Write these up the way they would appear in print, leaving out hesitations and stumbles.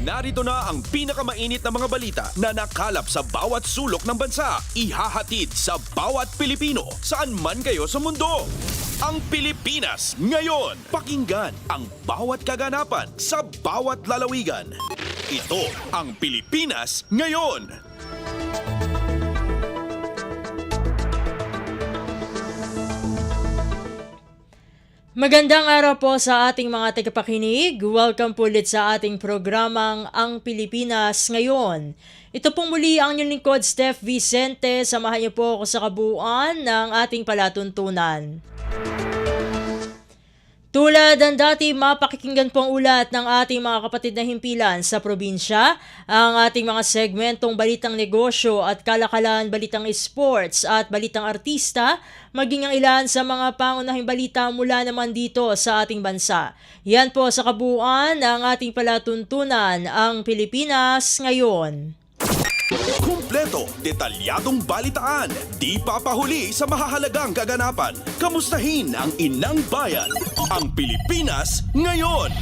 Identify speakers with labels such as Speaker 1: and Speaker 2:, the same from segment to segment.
Speaker 1: Narito na ang pinakamainit na mga balita na nakalap sa bawat sulok ng bansa. Ihahatid sa bawat Pilipino saan man kayo sa mundo. Ang Pilipinas ngayon. Pakinggan ang bawat kaganapan sa bawat lalawigan. Ito ang Pilipinas ngayon.
Speaker 2: Magandang araw po sa ating mga tagapakinig. Welcome po ulit sa ating programang Ang Pilipinas Ngayon. Ito pong muli ang inyong lingkod, Steph Vicente. Samahan niyo po ako sa kabuuan ng ating palatuntunan. Tulad ng dati, mapakikinggan po ang ulat ng ating mga kapatid na himpilan sa probinsya, ang ating mga segmentong balitang negosyo at kalakalan, balitang sports at balitang artista, maging ang ilan sa mga pangunahing balita mula naman dito sa ating bansa. Yan po sa kabuuan ng ating palatuntunan, ang Pilipinas Ngayon.
Speaker 1: Kumpleto, detalyadong balitaan, di papahuli sa mahahalagang kaganapan. Kamustahin ang inang bayan, ang Pilipinas ngayon.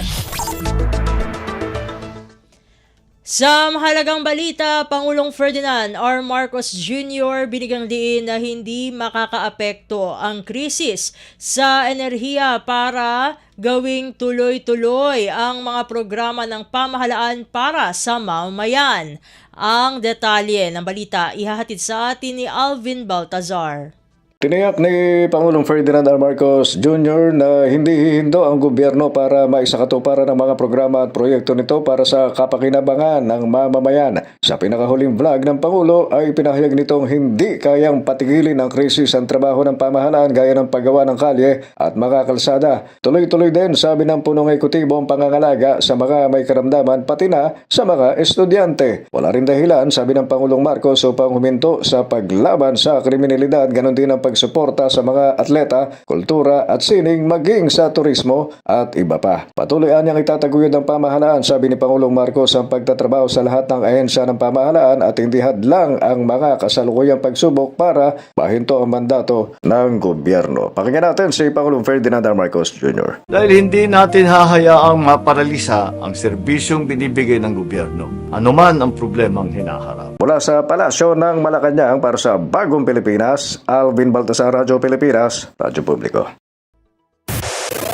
Speaker 2: Sa mahalagang balita, Pangulong Ferdinand R. Marcos Jr. binigyang diin na hindi makakaapekto ang krisis sa enerhiya para gawing tuloy-tuloy ang mga programa ng pamahalaan para sa mamamayan. Ang detalye ng balita ihahatid sa atin ni Alvin Baltazar.
Speaker 3: Tiniyak ni Pangulong Ferdinand R. Marcos Jr. na hindi hihindo ang gobyerno para maisakatuparan ang mga programa at proyekto nito para sa kapakinabangan ng mamamayan. Sa pinakahuling vlog ng Pangulo ay pinahayag nitong hindi kayang patigilin ang krisis ang trabaho ng pamahalaan gaya ng paggawa ng kalye at mga kalsada. Tuloy-tuloy din, sabi ng punong ekutibo, ang pangangalaga sa mga may karamdaman pati na sa mga estudyante. Wala rin dahilan, sabi ng Pangulong Marcos, upang huminto sa paglaban sa kriminalidad, ganon din ang pagsuporta sa mga atleta, kultura at sining maging sa turismo at iba pa. Patuloy niyang itataguyod ng pamahalaan, sabi ni Pangulong Marcos, ang pagtatrabaho sa lahat ng ahensya ng pamahalaan at hindi hadlang ang mga kasalukuyang pagsubok para mahinto ang mandato ng gobyerno. Pakinggan natin si Pangulong Ferdinand R. Marcos Jr.
Speaker 4: Dahil hindi natin hahayaang maparalisa ang serbisyong binibigay ng gobyerno, anuman ang problemang hinaharap.
Speaker 3: Mula sa Palasyo ng Malacanang para sa Bagong Pilipinas, Alvin Baltasar, Radyo Pilipinas, Radyo Publiko.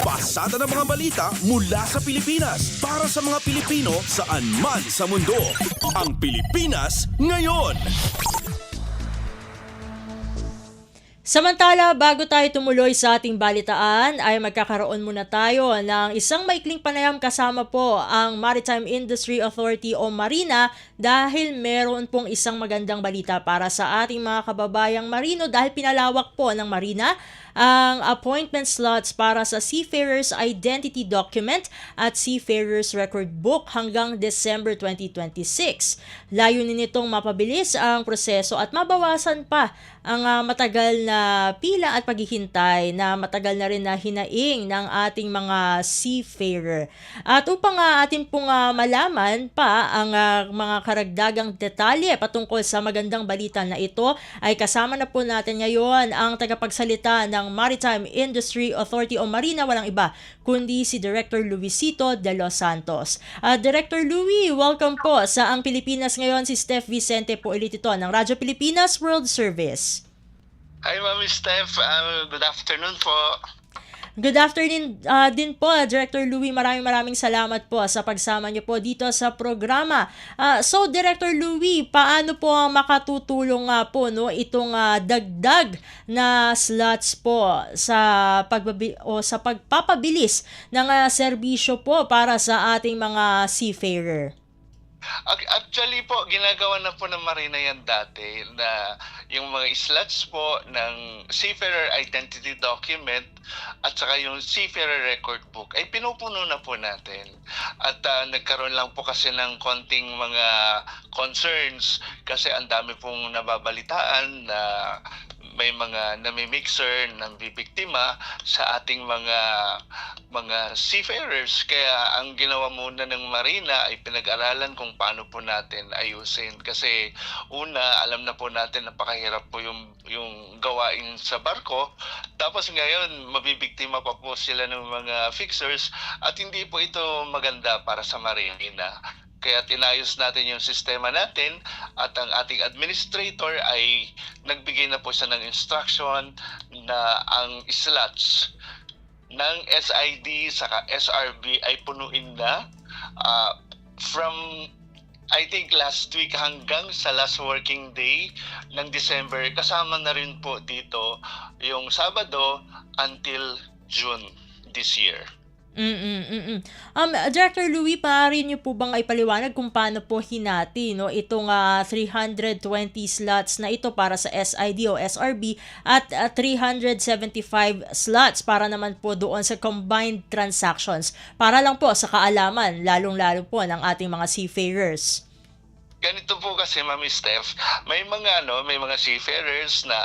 Speaker 1: Pasada ng mga balita mula sa Pilipinas para sa mga Pilipino saan man sa mundo. Ang Pilipinas ngayon.
Speaker 2: Samantala, bago tayo tumuloy sa ating balitaan, ay magkakaroon muna tayo ng isang maikling panayam kasama po ang Maritime Industry Authority o Marina dahil meron pong isang magandang balita para sa ating mga kababayang marino dahil pinalawak po ng Marina ang appointment slots para sa Seafarers Identity Document at Seafarers Record Book hanggang December 2026. Layunin nitong mapabilis ang proseso at mabawasan pa ang matagal na pila at paghihintay na matagal na rin na hinaing ng ating mga seafarer. At upang atin pong malaman pa ang mga karagdagang detalye patungkol sa magandang balita na ito, ay kasama na po natin ngayon ang tagapagsalita ng Maritime Industry Authority o Marina, walang iba kundi si Director Luisito de los Santos. Director Louie, welcome po sa Ang Pilipinas Ngayon. Si Steph Vicente po ulit ito ng Radyo Pilipinas World Service.
Speaker 5: Hi, Mami Steph. Good afternoon po.
Speaker 2: Good afternoon din po, Director Louie. Maraming salamat po sa pagsama niyo po dito sa programa. So, Director Louie, paano po makatutulong po itong dagdag na slots po sa pagpapabilis ng serbisyo po para sa ating mga seafarer?
Speaker 5: Actually po, ginagawa na po ng Marina yan dati na yung mga slots po ng Seafarer Identity Document at saka yung Seafarer Record Book ay pinupuno na po natin. At nagkaroon lang po kasi ng konting mga concerns kasi ang dami pong nababalitaan na may mga namimixer, nambibiktima sa ating mga seafarers. Kaya ang ginawa muna ng Marina ay pinag-aralan kung paano po natin ayusin. Kasi una, alam na po natin napakahirap po yung gawain sa barko. Tapos ngayon, mabibiktima pa po sila ng mga fixers at hindi po ito maganda para sa Marina. Kaya inayos natin yung sistema natin at ang ating administrator ay nagbigay na po siya ng instruction na ang slots ng SID saka SRB ay punuin na from I think last week hanggang sa last working day ng December. Kasama na rin po dito yung Sabado until June this year.
Speaker 2: Director Louie, maaari niyo po bang ipaliwanag kung paano po hinati itong 320 slots na ito para sa SID o SRB at 375 slots para naman po doon sa combined transactions, para lang po sa kaalaman lalong-lalo po ng ating mga seafarers?
Speaker 5: Ganito po kasi, Ma'am Steph, may mga seafarers na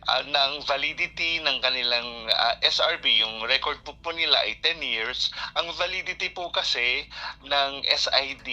Speaker 5: ang validity ng kanilang SRB, yung record po nila ay 10 years. Ang validity po kasi ng SID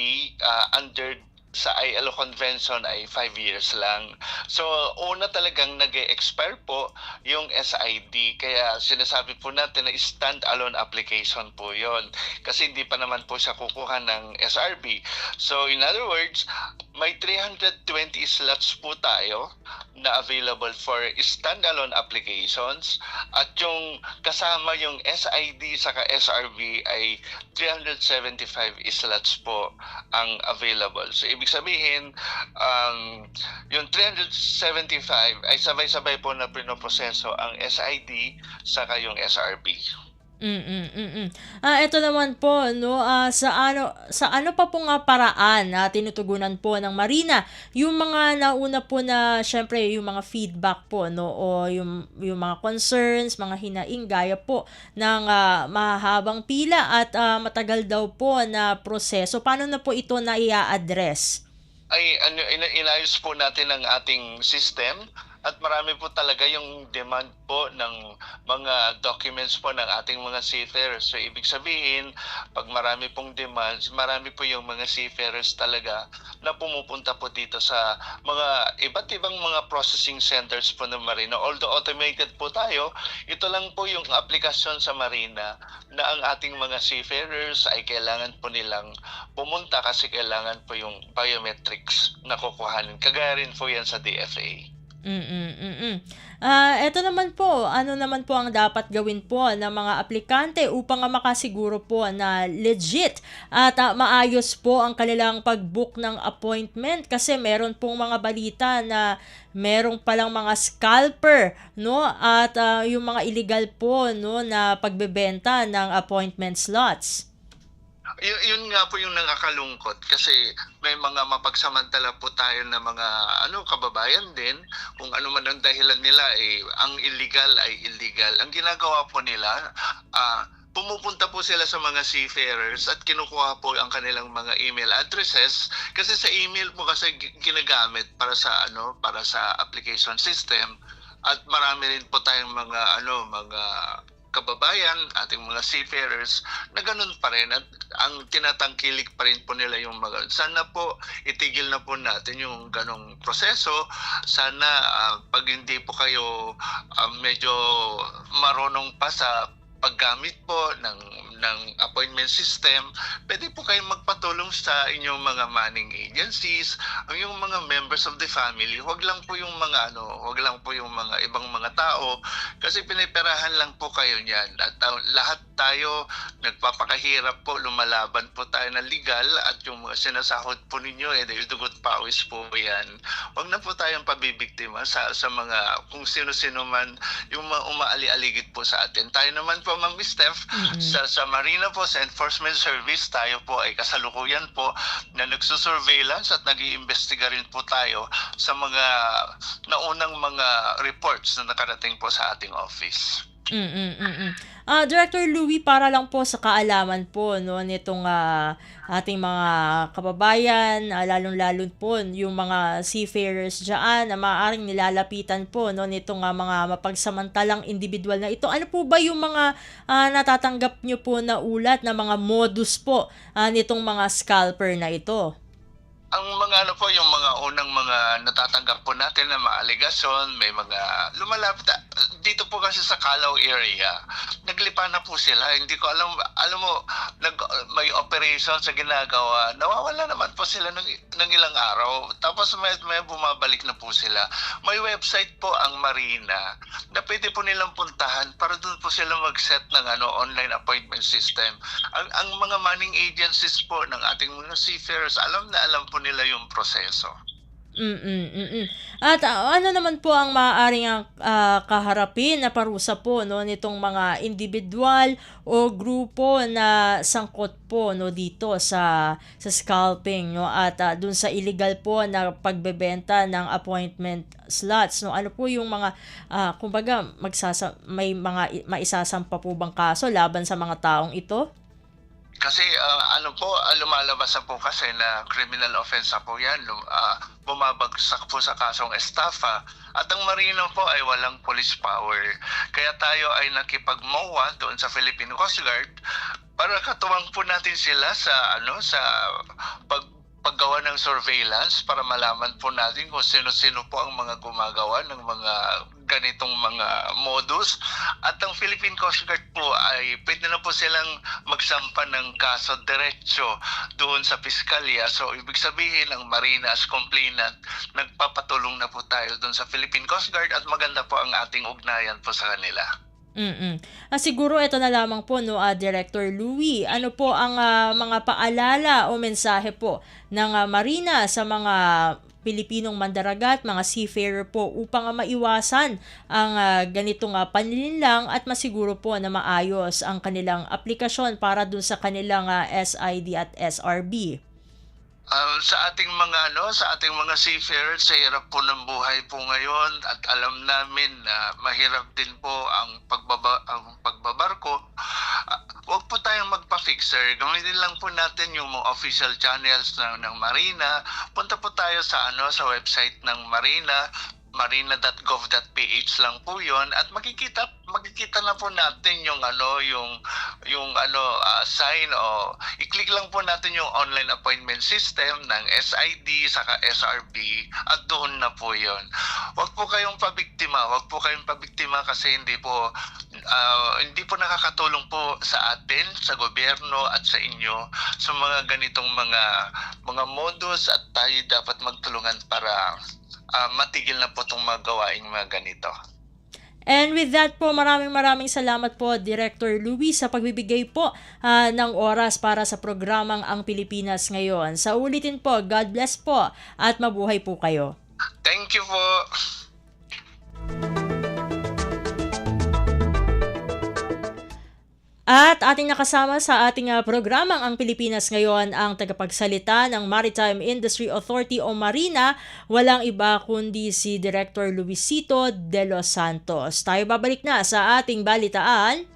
Speaker 5: under sa ILO Convention ay 5 years lang. So, una talagang nag-expire po yung SID. Kaya sinasabi po natin na stand-alone application po yon. Kasi hindi pa naman po siya kukuha ng SRB. So, in other words, may 320 slots po tayo na available for stand-alone applications. At yung kasama yung SID saka SRB ay 375 slots po ang available. So, ibig sabihin, yung 375 ay sabay-sabay po na pinoproseso ang SID saka yung SRB.
Speaker 2: Ito naman po sa ano pa pong paraan na tinutugunan po ng Marina yung mga nauna po na syempre yung mga feedback po o yung mga concerns, mga hinaing gaya po ng mahabang pila at matagal daw po na proseso. Paano na po ito na i-address?
Speaker 5: Ay inayos po natin ang ating system. At marami po talaga yung demand po ng mga documents po ng ating mga seafarers. So, ibig sabihin, pag marami pong demands, marami po yung mga seafarers talaga na pumupunta po dito sa mga iba't ibang mga processing centers po ng Marina. Although automated po tayo, ito lang po yung aplikasyon sa Marina na ang ating mga seafarers ay kailangan po nilang pumunta kasi kailangan po yung biometrics na kukuhanin. Kagaya rin po yan sa DFA.
Speaker 2: Ito naman po, ano naman po ang dapat gawin po ng mga aplikante upang makasiguro po na legit at maayos po ang kanilang pag-book ng appointment, kasi meron pong mga balita na merong palang mga scalper at yung mga illegal po na pagbebenta ng appointment slots.
Speaker 5: Yun nga po yung nakakalungkot kasi may mga mapagsamantala po tayo na mga kababayan din, kung ano man ang dahilan nila ang illegal ay illegal. Ang ginagawa po nila, pumupunta po sila sa mga seafarers at kinukuha po ang kanilang mga email addresses, kasi sa email po kasi ginagamit para sa application system. At marami rin po tayong mga kababayan, ating mga seafarers na ganun pa rin, at ang tinatangkilik pa rin po nila yung mga, sana po itigil na po natin yung ganong proseso. Sana pag hindi po kayo medyo marunong pa sa paggamit po ng appointment system, pwede po kayong magpatulong sa inyong mga manning agencies, ang yung mga members of the family. Huwag lang po yung mga ibang mga tao, kasi piniperahan lang po kayo niyan. At lahat tayo nagpapakahirap po, lumalaban po tayo na legal, at yung mga sinasahod po ninyo dugot pawis po yan. Huwag na po tayong pabibiktima sa mga kung sino-sino man yung umaali-aligid po sa atin. Tayo naman po, Ma'am Steph, sa Marina po, sa Enforcement Service, tayo po ay kasalukuyan po na nagsusurveillance at nag-iimbestiga rin po tayo sa mga naunang mga reports na nakarating po sa ating office.
Speaker 2: Director Louie, para lang po sa kaalaman po nitong ating mga kababayan, lalong-lalo po yung mga seafarers dyan na maaaring nilalapitan po nitong mga mapagsamantalang individual na ito. Ano po ba yung mga natatanggap nyo po na ulat na mga modus po nitong mga scalper na ito?
Speaker 5: Ang mga ano po, yung mga unang mga natatanggap po natin na mga aligasyon, may mga lumalapit. Dito po kasi sa Calao area, naglipa na po sila. Hindi ko alam mo, may operation sa ginagawa. Nawawala naman po sila ng ilang araw. Tapos may bumabalik na po sila. May website po ang Marina na pwede po nilang puntahan para doon po sila mag-set ng online appointment system. Ang mga manning agencies po ng ating mga seafarers, alam po nila yung proseso.
Speaker 2: At ano naman po ang maaaring kaharapin na parusa po no nitong mga individual o grupo na sangkot po no dito sa scalping no at dun sa illegal po na pagbebenta ng appointment slots no, ano po yung mga kumbaga may mga maisasampa po bang kaso laban sa mga taong ito?
Speaker 5: Kasi lumalabas na po kasi na criminal offense na po yan. Bumabagsak po sa kasong estafa. At ang Marina po ay walang police power. Kaya tayo ay nakipag-MOA doon sa Philippine Coast Guard para katuwang po natin sila sa paggawa ng surveillance para malaman po natin kung sino-sino po ang mga gumagawa ng mga ganitong mga modus. At ang Philippine Coast Guard po ay pwede na po silang magsampa ng kaso diretso doon sa piskalya. So ibig sabihin ang Marina as complainant, nagpapatulong na po tayo doon sa Philippine Coast Guard at maganda po ang ating ugnayan po sa kanila.
Speaker 2: Siguro ito na lamang po no, Director Louie. Ano po ang mga paalala o mensahe po ng Marina sa mga Pilipinong mandaragat, mga seafarer po upang maiwasan ang ganitong panlilinlang at masiguro po na maayos ang kanilang aplikasyon para dun sa kanilang SID at SRB?
Speaker 5: Sa ating mga seafarers, sa hirap po ng buhay po ngayon at alam namin na mahirap din po ang pagbabarko. Huwag po tayong magpa-fixer. Gamitin lang po natin yung mga official channels ng Marina. Punta po tayo sa website ng Marina, marina.gov.ph lang po 'yon at makikita na po natin yung sign o i-click lang po natin yung online appointment system ng SID saka SRB at doon na po 'yon. Huwag po kayong pabiktima kasi hindi po nakakatulong po sa atin, sa gobyerno at sa inyo sa mga ganitong mga modus at tayo dapat magtulungan para matigil na po itong mga gawaing mga ganito.
Speaker 2: And with that po, maraming salamat po Director Louie sa pagbibigay po ng oras para sa programang Ang Pilipinas Ngayon. Sa ulitin po, God bless po at mabuhay po kayo.
Speaker 5: Thank you po.
Speaker 2: At ating nakasama sa ating programang Ang Pilipinas Ngayon ang tagapagsalita ng Maritime Industry Authority o Marina, walang iba kundi si Director Luisito De Los Santos. Tayo babalik na sa ating balitaan.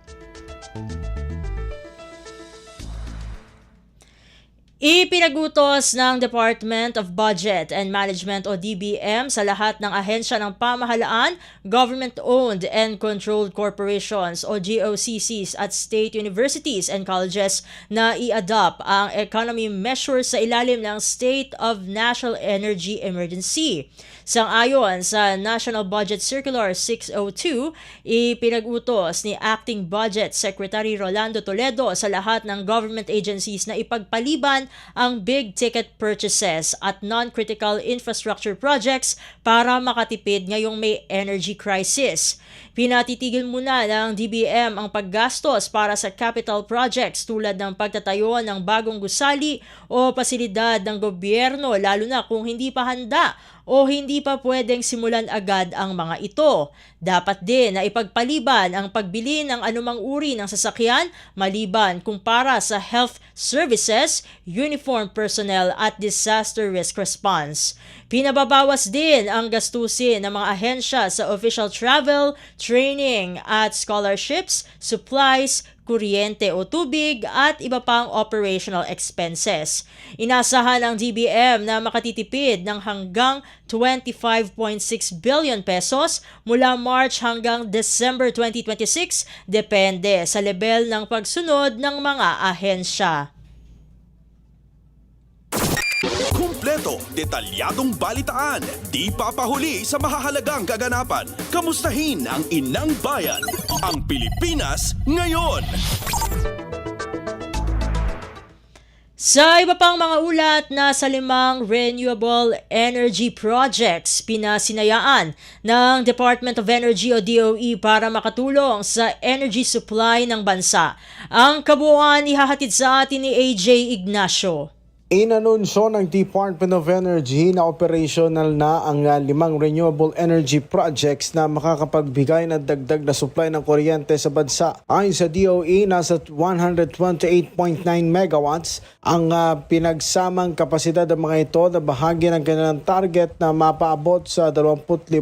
Speaker 2: Ipinagutos ng Department of Budget and Management o DBM sa lahat ng ahensya ng pamahalaan, government-owned and controlled corporations o GOCCs at state universities and colleges na i-adopt ang economy measures sa ilalim ng State of National Energy Emergency. Sang-ayon sa National Budget Circular 602, ipinag-utos ni Acting Budget Secretary Rolando Toledo sa lahat ng government agencies na ipagpaliban ang big-ticket purchases at non-critical infrastructure projects para makatipid ngayong may energy crisis. Pinatitigil muna ng DBM ang paggastos para sa capital projects tulad ng pagtatayo ng bagong gusali o pasilidad ng gobyerno lalo na kung hindi pa handa o hindi pa pwedeng simulan agad ang mga ito. Dapat din na ipagpaliban ang pagbili ng anumang uri ng sasakyan maliban kung para sa health services, uniform personnel at disaster risk response. Pinababawas din ang gastusin ng mga ahensya sa official travel, training at scholarships, supplies, kuryente o tubig at iba pang operational expenses. Inasahan ng DBM na makatitipid ng hanggang 25.6 billion pesos mula March hanggang December 2026 depende sa level ng pagsunod ng mga ahensya.
Speaker 1: kumpleto, detalyadong balitaan, di papahuli sa mahahalagang kaganapan. Kamustahin ang inang bayan, ang Pilipinas ngayon.
Speaker 2: Sa iba pang mga ulat, nasa 5 renewable energy projects pinasinayaan ng Department of Energy o DOE para makatulong sa energy supply ng bansa. Ang kabuuan ihahatid sa atin ni AJ Ignacio.
Speaker 6: Inanunsyo ng Department of Energy na operational na ang 5 renewable energy projects na makakapagbigay ng dagdag na supply ng kuryente sa bansa. Ayon sa DOE, nasa 128.9 megawatts ang pinagsamang kapasidad ng mga ito na bahagi ng kanilang target na mapaabot sa 25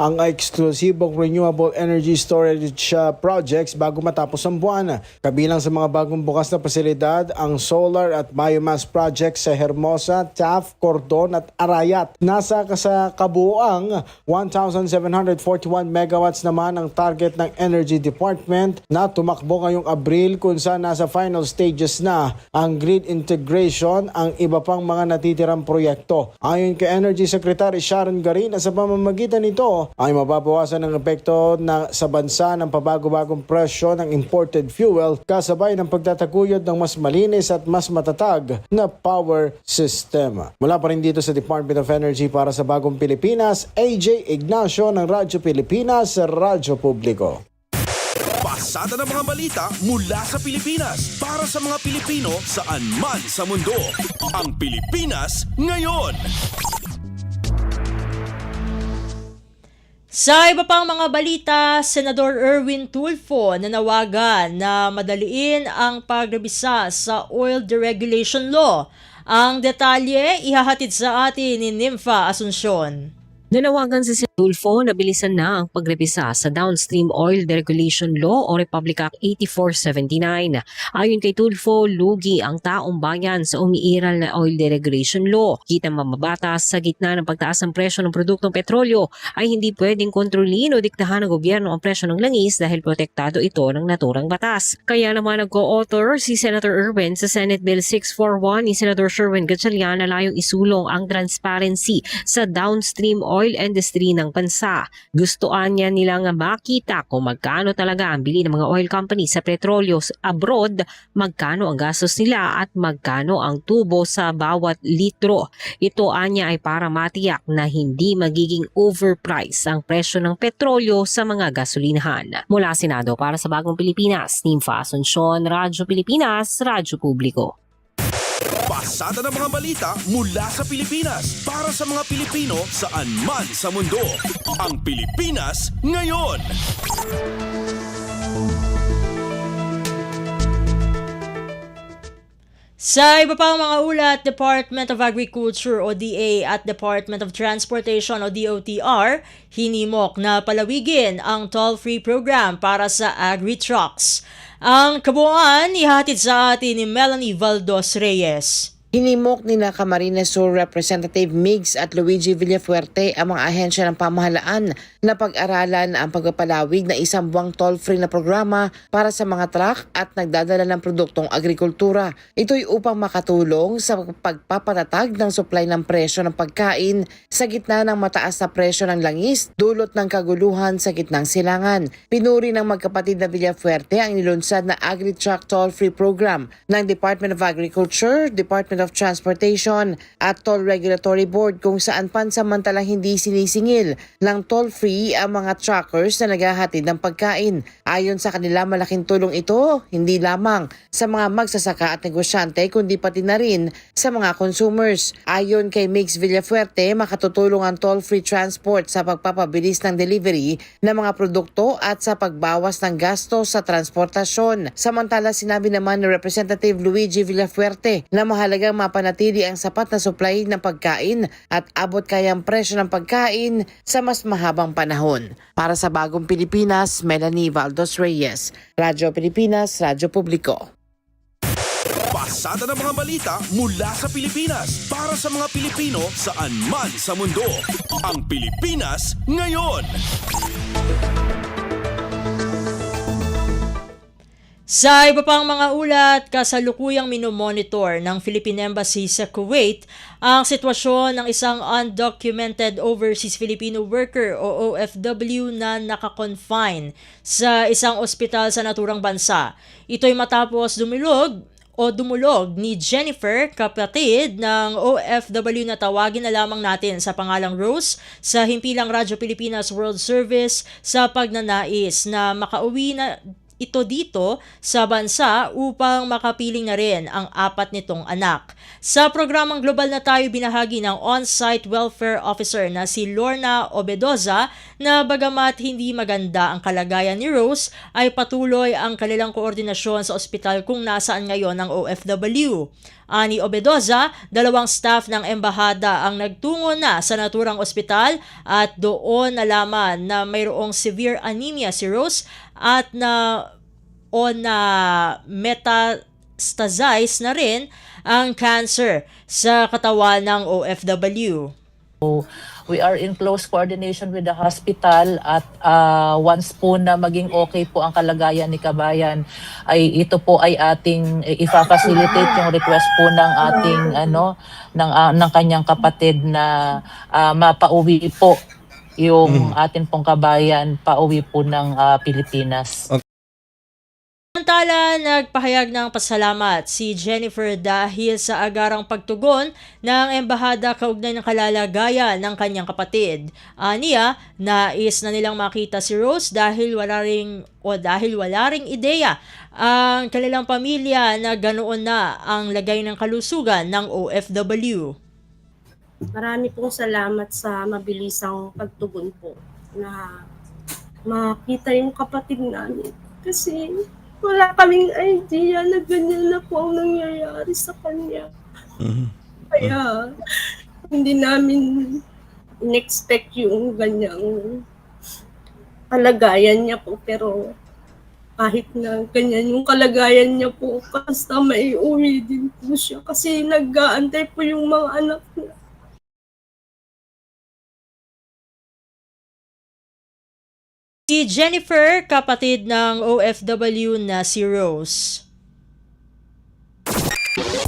Speaker 6: ang eksklusibong renewable energy storage projects bago matapos ang buwan. Kabilang sa mga bagong bukas na pasilidad ang solar at biomass projects sa Hermosa, Taft, Cordon at Arayat. Nasa kabuuang 1,741 megawatts naman ang target ng Energy Department na tumakbo ngayong Abril kung saan nasa final stages na ang grid integration ang iba pang mga natitirang proyekto. Ayon kay Energy Secretary Sharon Garin, sa pamamagitan nito ay mababawasan ang epekto sa bansa ng pabago-bagong presyo ng imported fuel kasabay ng pagtataguyod ng mas malinis at mas matatag na power system. Mula pa rin dito sa Department of Energy para sa Bagong Pilipinas, AJ Ignacio ng Radyo Pilipinas, Radyo Publiko.
Speaker 1: Pasada ng mga balita mula sa Pilipinas para sa mga Pilipino saan man sa mundo. Ang Pilipinas ngayon.
Speaker 2: Sa iba pang mga balita, Senador Erwin Tulfo nanawagan na madaliin ang pagrebisa sa Oil Deregulation Law. Ang detalye ihahatid sa atin ni Nympha Asuncion.
Speaker 7: Nanawagan si Tulfo na bilisan na ang pagrebisa sa Downstream Oil Deregulation Law o Republic Act 8479. Ayon kay Tulfo, lugi ang taong bayan sa umiiral na Oil Deregulation Law. Kitang mamabatas sa gitna ng pagtaas ng presyo ng produktong petrolyo ay hindi pwedeng kontrolin o diktahan ng gobyerno ang presyo ng langis dahil protektado ito ng naturang batas. Kaya naman nag-co-author si Senator Erwin sa Senate Bill 641 ni Senator Sherwin Gatchalian na layong isulong ang transparency sa downstream oil industry ng bansa. Gustoan niya nilang makita kung magkano talaga ang bili ng mga oil company sa petrolyo abroad, magkano ang gastos nila at magkano ang tubo sa bawat litro. Ito anya ay para matiyak na hindi magiging overprice ang presyo ng petrolyo sa mga gasolinahan. Mula Senado para sa Bagong Pilipinas, Nympha Asuncion, Radyo Pilipinas, Radyo Publiko.
Speaker 1: Pasada ng mga balita mula sa Pilipinas para sa mga Pilipino saan man sa mundo. Ang Pilipinas ngayon.
Speaker 2: Sa iba pang mga ulat, Department of Agriculture o DA at Department of Transportation o DOTR hinimok na palawigin ang toll-free program para sa agri-trucks. Ang kabuuan ihatid sa atin ni Melanie Valdos Reyes.
Speaker 8: Hinimok ni Camarines Sur Representative Migs at Luigi Villafuerte ang mga ahensya ng pamahalaan na pag-aralan ang pagpapalawig na isang buwang toll-free na programa para sa mga truck at nagdadala ng produktong agrikultura. Ito'y upang makatulong sa pagpapatatag ng supply ng presyo ng pagkain sa gitna ng mataas na presyo ng langis dulot ng kaguluhan sa gitnang silangan. Pinuri ng magkapatid na Villafuerte ang nilunsad na Agri-Truck Toll-Free Program ng Department of Agriculture, Department of Transportation at Toll Regulatory Board kung saan pansamantalang hindi sinisingil ng toll-free ang mga truckers na naghahatid ng pagkain. Ayon sa kanila, malaking tulong ito hindi lamang sa mga magsasaka at negosyante kundi pati na rin sa mga consumers. Ayon kay Mix Villafuerte, makatutulong ang toll-free transport sa pagpapabilis ng delivery ng mga produkto at sa pagbawas ng gasto sa transportasyon. Samantala, sinabi naman ni Representative Luigi Villafuerte na mahalagang mapanatili ang sapat na supply ng pagkain at abot kayang presyo ng pagkain sa mas mahabang panahon. Para sa Bagong Pilipinas, Melanie Valdos Reyes, Radyo Pilipinas, Radyo Publiko.
Speaker 1: Pasada ng mga balita mula sa Pilipinas para sa mga Pilipino saan man sa mundo. Ang Pilipinas ngayon.
Speaker 2: Sa iba pang mga ulat, kasalukuyang minomonitor ng Philippine Embassy sa Kuwait ang sitwasyon ng isang undocumented overseas Filipino worker o OFW na nakakonfine sa isang ospital sa naturang bansa. Ito'y matapos dumulog ni Jennifer, kapatid ng OFW na tawagin na lamang natin sa pangalang Rose, sa himpilang Radyo Pilipinas World Service sa pagnanais na makauwi na ito dito sa bansa upang makapiling na rin ang 4 nitong anak. Sa programang Global na Tayo, binahagi ng on-site welfare officer na si Lorna Obedoza na bagamat hindi maganda ang kalagayan ni Rose, ay patuloy ang kanilang koordinasyon sa ospital kung nasaan ngayon ang OFW. Ani Obedoza, 2 staff ng embahada ang nagtungo na sa naturang ospital at doon nalaman na mayroong severe anemia si Rose at na metastasize na rin ang cancer sa katawan ng OFW.
Speaker 9: We are in close coordination with the hospital at once po na maging okay po ang kalagayan ni kabayan, ay ito po ay ating ifa-facilitate yung request po ng ating ng kanyang kapatid na mapauwi po yung atin pong kabayan pauwi po ng Pilipinas.
Speaker 2: Samantala, nagpahayag ng pasalamat si Jennifer dahil sa agarang pagtugon ng embahada kaugnay ng kalalagayan ng kanyang kapatid. Aniya, nais na nilang makita si Rose dahil wala ring ideya ang kanilang pamilya na ganoon na ang lagay ng kalusugan ng OFW.
Speaker 10: Marami pong salamat sa mabilisang pagtugon po na makita yung kapatid namin. Kasi wala kaming idea na ganyan na po ang nangyayari sa kanya. Kaya hindi namin in-expect yung ganyang kalagayan niya po. Pero kahit na ganyan yung kalagayan niya po, basta may uwi din po siya. Kasi nag-aantay po yung mga anak niya.
Speaker 2: Si Jennifer, kapatid ng OFW na si Rose.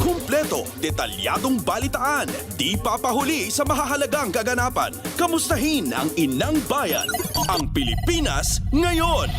Speaker 1: Kumpleto, detalyadong balitaan, di papahuli sa mahahalagang kaganapan. Kamustahin ang inang bayan, ang Pilipinas ngayon.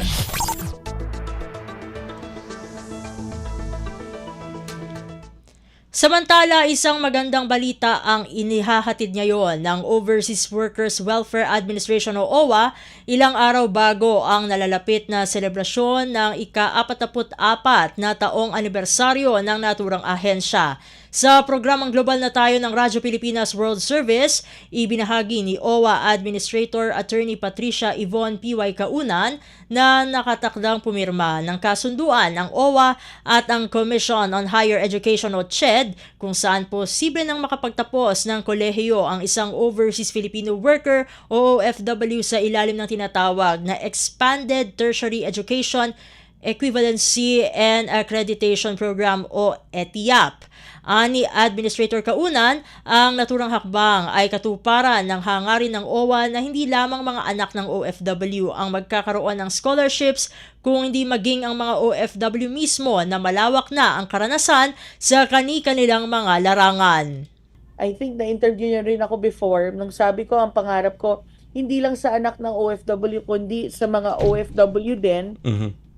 Speaker 2: Samantala, isang magandang balita ang inihahatid ngayon ng Overseas Workers Welfare Administration o OWA ilang araw bago ang nalalapit na selebrasyon ng ika-44 na taong anibersaryo ng naturang ahensya. Sa programang Global na Tayo ng Radyo Pilipinas World Service, ibinahagi ni OWA Administrator Attorney Patricia Yvonne P.Y. Kaunan na nakatakdang pumirma ng kasunduan ang OWA at ang Commission on Higher Education o CHED kung saan posible nang makapagtapos ng kolehiyo ang isang overseas Filipino worker o OFW sa ilalim ng tinatawag na Expanded Tertiary Education Equivalency and Accreditation Program o ETIAP. Ani Administrator Kaunan, ang naturang hakbang ay katuparan ng hangarin ng OWA na hindi lamang mga anak ng OFW ang magkakaroon ng scholarships, kung hindi maging ang mga OFW mismo na malawak na ang karanasan sa kani-kanilang mga larangan.
Speaker 11: I think na-interview niya rin ako before nung sabi ko ang pangarap ko hindi lang sa anak ng OFW kundi sa mga OFW din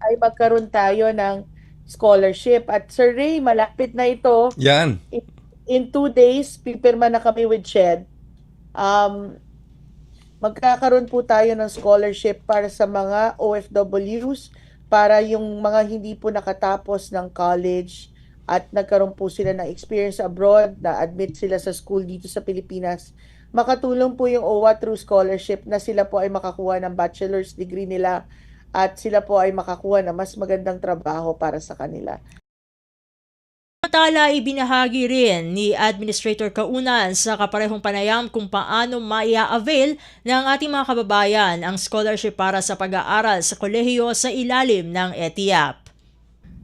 Speaker 11: ay magkaroon tayo ng scholarship. At Sir Ray, malapit na ito.
Speaker 12: Yan.
Speaker 11: In 2 days, pipirma na kami with CHED. Magkakaroon po tayo ng scholarship para sa mga OFWs, para yung mga hindi po nakatapos ng college at nagkaroon po sila ng experience abroad, na admit sila sa school dito sa Pilipinas. Makatulong po yung OWA through scholarship na sila po ay makakuha ng bachelor's degree nila at sila po ay makakuha ng mas magandang trabaho para sa kanila.
Speaker 2: Samantala, ibinahagi rin ni Administrator Kaunan sa kaparehong panayam kung paano maia-avail ng ating mga kababayan ang scholarship para sa pag-aaral sa kolehiyo sa ilalim ng ETIAP.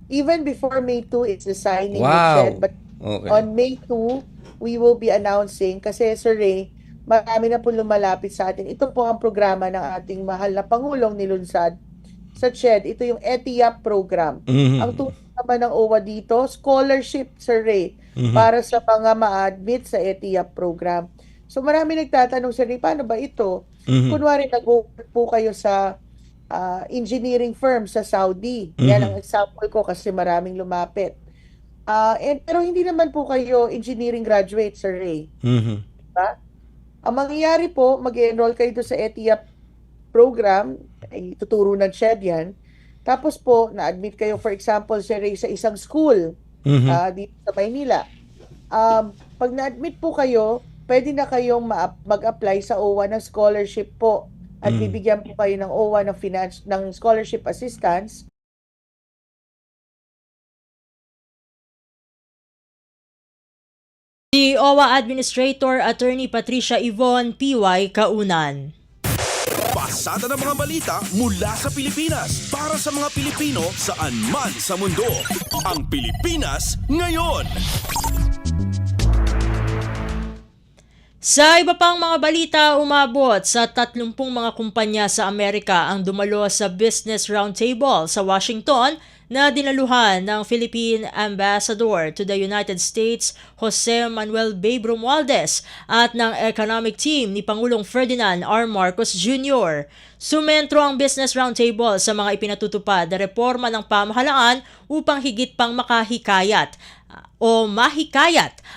Speaker 11: Even before May 2, it's the signing
Speaker 12: Wow.
Speaker 11: with CHED, but
Speaker 12: Okay.
Speaker 11: on May 2, we will be announcing, kasi Sir Ray, marami na po lumalapit sa atin. Ito po ang programa ng ating mahal na Pangulong nilunsad sa CHED, ito yung ETIAP program. Ang tulong naman ng OWA dito, scholarship, Sir Ray, para sa mga ma-admit sa ETIAP program. So marami nagtatanong, Sir Ray, paano ba ito? Kunwari, nag-work po kayo sa engineering firm sa Saudi. Yan ang example ko kasi maraming lumapit. Pero hindi naman po kayo engineering graduate, Sir Ray. Diba? Ang mangyayari po, mag-enroll kayo sa ETIAP program, ay tuturo ng CHED yan. Tapos po, na-admit kayo, for example, Sir Ray, sa isang school dito sa Maynila. Pag na-admit po kayo, pwede na kayong mag-apply sa OWA ng scholarship po. At bibigyan po kayo ng OWA ng scholarship assistance.
Speaker 2: Si OWA Administrator Attorney Patricia Yvonne P.Y. Kaunan.
Speaker 1: Pasada ng mga balita mula sa Pilipinas para sa mga Pilipino saan man sa mundo. Ang Pilipinas ngayon.
Speaker 2: Sa iba pang mga balita, umabot sa 30 mga kumpanya sa Amerika ang dumalo sa Business Roundtable sa Washington na dinaluhan ng Philippine Ambassador to the United States, Jose Manuel Babe Romualdez, at ng economic team ni Pangulong Ferdinand R. Marcos Jr. Sumentro ang Business Roundtable sa mga ipinatutupad na reforma ng pamahalaan upang higit pang mahikayat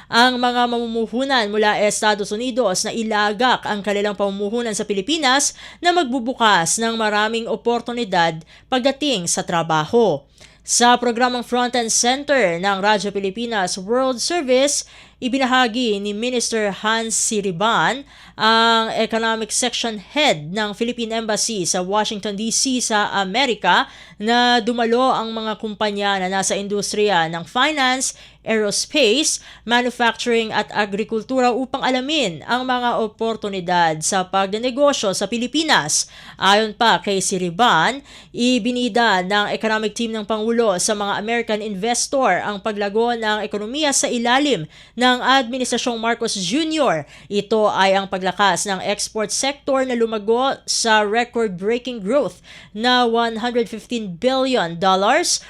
Speaker 2: ang mga mamumuhunan mula Estados Unidos na ilagak ang kanilang pamumuhunan sa Pilipinas na magbubukas ng maraming oportunidad pagdating sa trabaho. Sa programang Front and Center ng Radyo Pilipinas World Service, ibinahagi ni Minister Hans Siriban, ang Economic Section Head ng Philippine Embassy sa Washington DC sa Amerika, na dumalo ang mga kumpanya na nasa industriya ng finance, aerospace, manufacturing at agrikultura upang alamin ang mga oportunidad sa pagnenegosyo sa Pilipinas. Ayon pa kay Siriban, ibinida ng economic team ng Pangulo sa mga American investor ang paglago ng ekonomiya sa ilalim ng Administrasyong Marcos Jr. Ito ay ang paglakas ng export sector na lumago sa record-breaking growth na $115 billion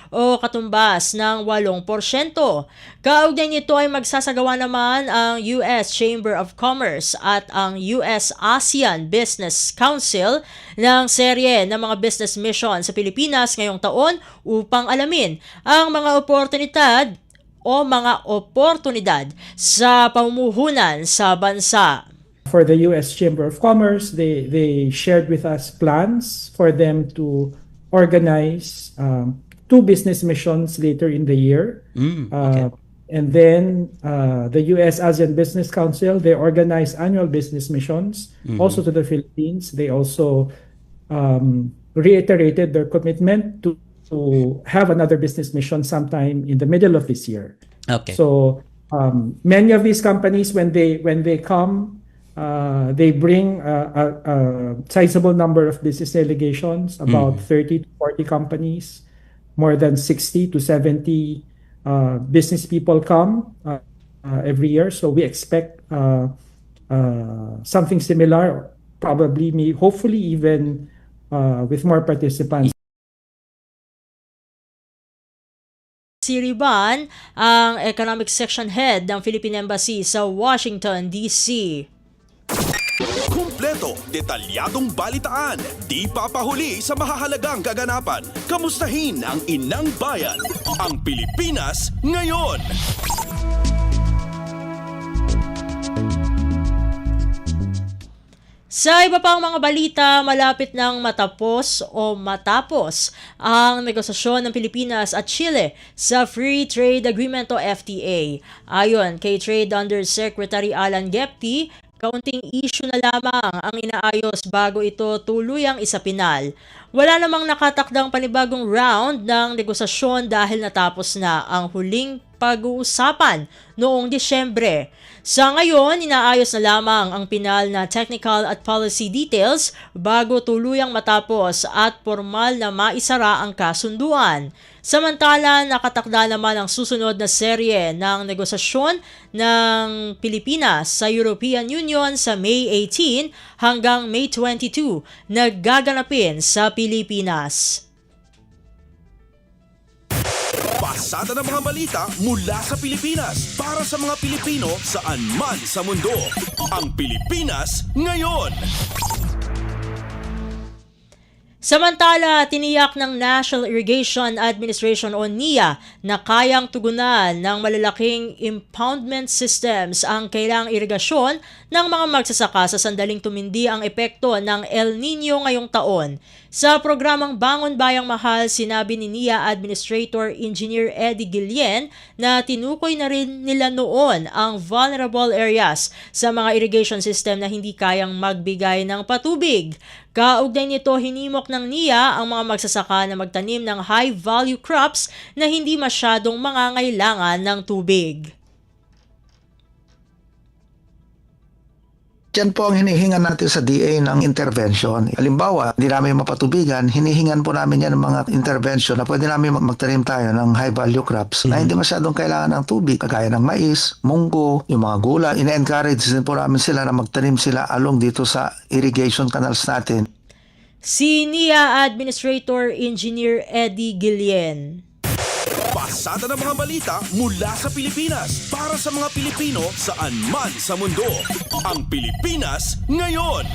Speaker 2: o katumbas ng 8%. Kaugnay nito ay magsasagawa naman ang US Chamber of Commerce at ang US-ASEAN Business Council ng serye ng mga business mission sa Pilipinas ngayong taon upang alamin ang mga oportunidad sa pamumuhunan sa bansa.
Speaker 12: For the US Chamber of Commerce, they shared with us plans for them to organize 2 business missions later in the year. Okay. And then the US ASEAN Business Council, they organize annual business missions also to the Philippines. They also reiterated their commitment to have another business mission sometime in the middle of this year.
Speaker 13: Okay.
Speaker 12: So many of these companies, when they come, they bring a sizable number of business delegations, about 30 to 40 companies, more than 60 to 70 business people come every year. So we expect something similar, hopefully even with more participants.
Speaker 2: Siriban, ang Economic Section Head ng Philippine Embassy sa Washington, D.C.
Speaker 1: Kumpleto, detalyadong balitaan, di papahuli sa mahahalagang kaganapan. Kamustahin ang inang bayan, ang Pilipinas ngayon.
Speaker 2: Sa iba pang mga balita, malapit nang matapos ang negosasyon ng Pilipinas at Chile sa Free Trade Agreement o FTA. Ayon kay Trade Undersecretary Alan Gepti, kaunting issue na lamang ang inaayos bago ito tuluyang isapinal. Wala namang nakatakdang panibagong round ng negosasyon dahil natapos na ang huling pag-uusapan noong Disyembre. Sa ngayon, inaayos na lamang ang pinal na technical at policy details bago tuluyang matapos at formal na maisara ang kasunduan. Samantala, nakatakda naman ang susunod na serye ng negosasyon ng Pilipinas sa European Union sa May 18 hanggang May 22 na gaganapin sa Pilipinas.
Speaker 1: Pasada ng mga balita mula sa Pilipinas para sa mga Pilipino saan man sa mundo. Ang Pilipinas ngayon.
Speaker 2: Samantala, tiniyak ng National Irrigation Administration o NIA na kayang tugunan ng malalaking impoundment systems ang kailangang irigasyon ng mga magsasaka sa sandaling tumindi ang epekto ng El Nino ngayong taon. Sa programang Bangon Bayang Mahal, sinabi ni NIA Administrator Engineer Eddie Guillen na tinukoy na rin nila noon ang vulnerable areas sa mga irrigation system na hindi kayang magbigay ng patubig. Kaugnay nito, hinimok ng NIA ang mga magsasaka na magtanim ng high-value crops na hindi masyadong mangangailangan ng tubig.
Speaker 13: Yan po ang hinihingan natin sa DA ng intervention. Halimbawa, hindi namin mapatubigan, hinihingan po namin yan ng mga intervention na pwede namin magtanim tayo ng high-value crops na hindi masyadong kailangan ng tubig, kagaya ng mais, munggo, yung mga gulay. Ina-encourage din po namin sila na magtanim sila along dito sa irrigation canals natin.
Speaker 2: Si NIA Administrator Engineer Eddie Guillen.
Speaker 1: Pasada ng mga balita mula sa Pilipinas para sa mga Pilipino saan man sa mundo. Ang Pilipinas ngayon.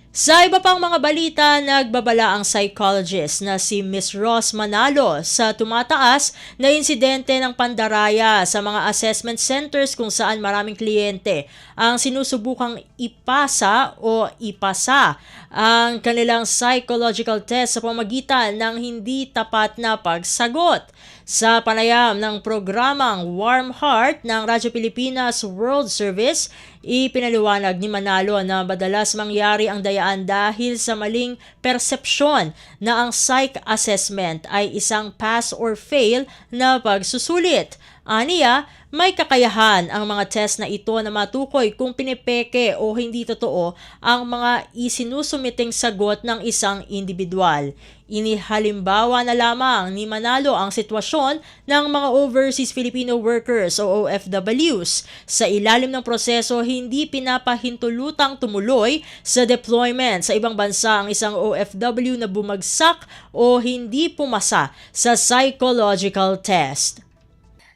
Speaker 2: Sa iba pang mga balita, nagbabala ang psychologist na si Ms. Ross Manalo sa tumataas na insidente ng pandaraya sa mga assessment centers kung saan maraming kliyente ang sinusubukang ipasa o ipasa ang kanilang psychological test sa pamagitan ng hindi tapat na pagsagot. Sa panayam ng programang Warm Heart ng Radyo Pilipinas World Service, ipinaliwanag ni Manalo na madalas mangyari ang dayaan dahil sa maling persepsyon na ang psych assessment ay isang pass or fail na pagsusulit. Aniya, may kakayahan ang mga test na ito na matukoy kung pinipeke o hindi totoo ang mga isinusumiting sagot ng isang individual. Inihalimbawa na lamang ni Manalo ang sitwasyon ng mga overseas Filipino workers o OFWs. Sa ilalim ng proseso, hindi pinapahintulutang tumuloy sa deployment sa ibang bansa ang isang OFW na bumagsak o hindi pumasa sa psychological test.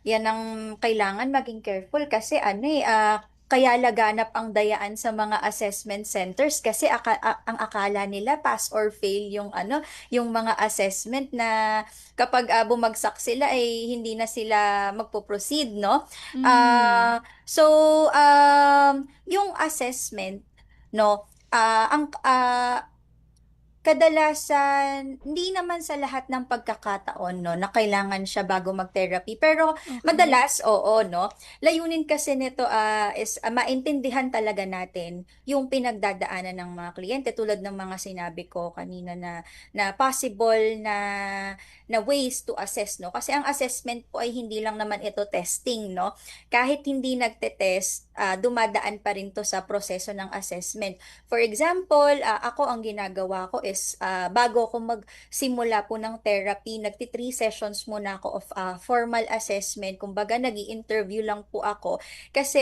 Speaker 14: Yan ang kailangan maging careful kasi kaya laganap ang dayaan sa mga assessment centers kasi ang akala nila pass or fail yung mga assessment na kapag bumagsak sila ay hindi na sila magpo-proceed, no? So yung assessment, no, kadalasan, hindi naman sa lahat ng pagkakataon, no, na kailangan siya bago mag-therapy. Pero madalas, oo, no. Layunin kasi nito is maintindihan talaga natin yung pinagdadaanan ng mga kliyente tulad ng mga sinabi ko kanina na possible na ways to assess, no. Kasi ang assessment po ay hindi lang naman ito testing, no. Kahit hindi nagte-test, dumadaan pa rin to sa proseso ng assessment. For example, ako ang ginagawa ko is bago ako magsimula po ng therapy, nagti-3 sessions muna ako of formal assessment. Kumbaga, nag-i-interview lang po ako. Kasi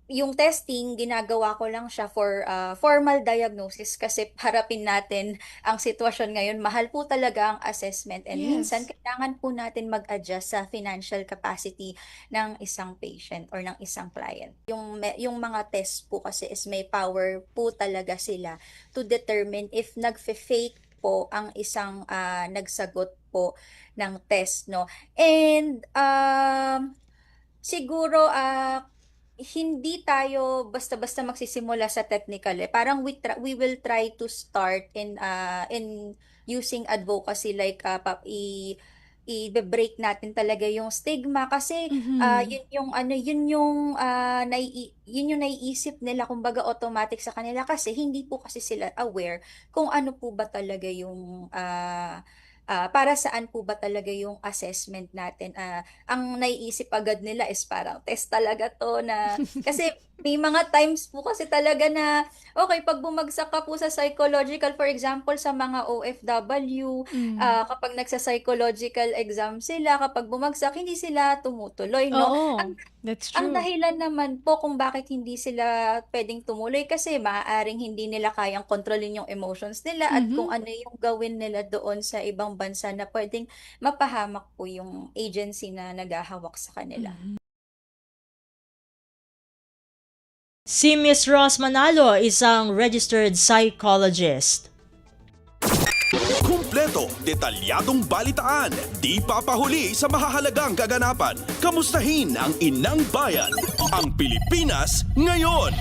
Speaker 14: yung testing, ginagawa ko lang siya for formal diagnosis kasi harapin natin ang sitwasyon ngayon. Mahal po talaga ang assessment and minsan kailangan po natin mag-adjust sa financial capacity ng isang patient or ng isang client. Yung mga test po kasi is may power po talaga sila to determine if nagfe-fake po ang isang nagsagot po ng test, no? And siguro hindi tayo basta-basta magsisimula sa technical. Parang we will try to start in using advocacy like i-break natin talaga yung stigma kasi yun yung naiisip nila kumbaga automatic sa kanila kasi hindi po kasi sila aware kung ano po ba talaga yung para saan po ba talaga yung assessment natin. Ang naiisip agad nila is parang test talaga to na kasi May mga times po kasi talaga na, okay, pag bumagsak ka po sa psychological, for example, sa mga OFW, kapag nagsa-psychological exam sila, kapag bumagsak, hindi sila tumutuloy, no?
Speaker 2: Oo, that's
Speaker 14: Ang
Speaker 2: true.
Speaker 14: dahilan naman po kung bakit hindi sila pwedeng tumuloy kasi maaaring hindi nila kayang kontrolin yung emotions nila at kung ano yung gawin nila doon sa ibang bansa na pwedeng mapahamak po yung agency na naghahawak sa kanila.
Speaker 2: Si Miss Ross Manalo, isang registered psychologist.
Speaker 1: Kumpleto, detalyadong balitaan, di papahuli sa mahahalagang kaganapan. Kamustahin ang inang bayan, ang Pilipinas ngayon.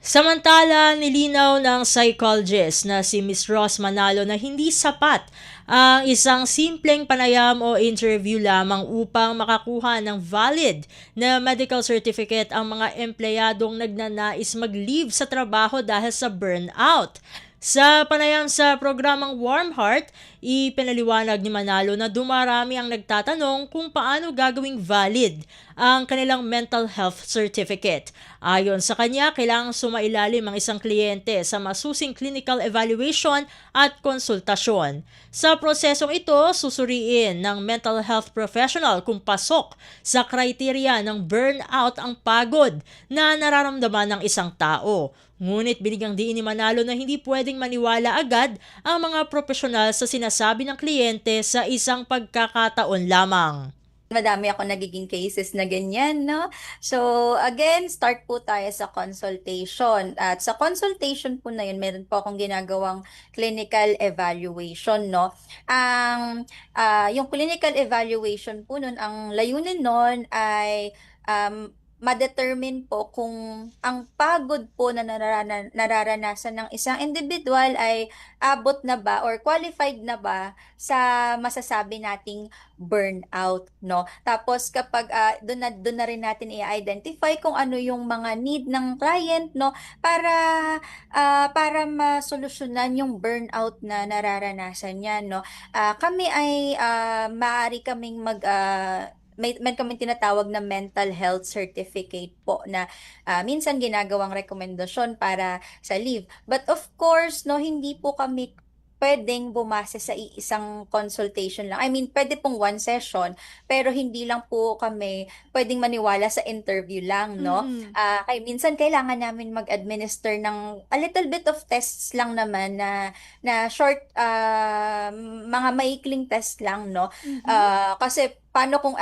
Speaker 2: Samantala, nilinaw ng psychologist na si Miss Ross Manalo na hindi sapat ang isang simpleng panayam o interview lamang upang makakuha ng valid na medical certificate ang mga empleyadong nagnanais mag-leave sa trabaho dahil sa burnout. Sa panayam sa programang Warm Heart, ipinaliwanag ni Manalo na dumarami ang nagtatanong kung paano gagawing valid ang kanilang mental health certificate. Ayon sa kanya, kailangang sumailalim ang isang kliyente sa masusing clinical evaluation at konsultasyon. Sa prosesong ito, susuriin ng mental health professional kung pasok sa kriteriya ng burnout ang pagod na nararamdaman ng isang tao. Ngunit binigyang diin ni Manalo na hindi pwedeng maniwala agad ang mga profesional sa sinasabi ng kliyente sa isang pagkakataon lamang.
Speaker 14: Madami ako nagiging cases na ganyan, no? So, again, start po tayo sa consultation. At sa consultation po na yun, meron po akong ginagawang clinical evaluation, no? Yung clinical evaluation po nun, ang layunin nun ay ma-determine po kung ang pagod po na nararanasan ng isang individual ay abot na ba or qualified na ba sa masasabi nating burnout, no? Tapos kapag doon na rin natin i-identify kung ano yung mga need ng client, no, para masolusyonan yung burnout na nararanasan niya, no. Kami ay maaari kaming may kaming tinatawag na mental health certificate po na minsan ginagawang rekomendasyon para sa leave. But of course, no, hindi po kami pwedeng bumase sa isang consultation lang. I mean, pwede pong one session, pero hindi lang po kami pwedeng maniwala sa interview lang, no? Kaya minsan kailangan namin mag-administer ng a little bit of tests lang naman na short, mga maikling test lang, no? Kasi paano kung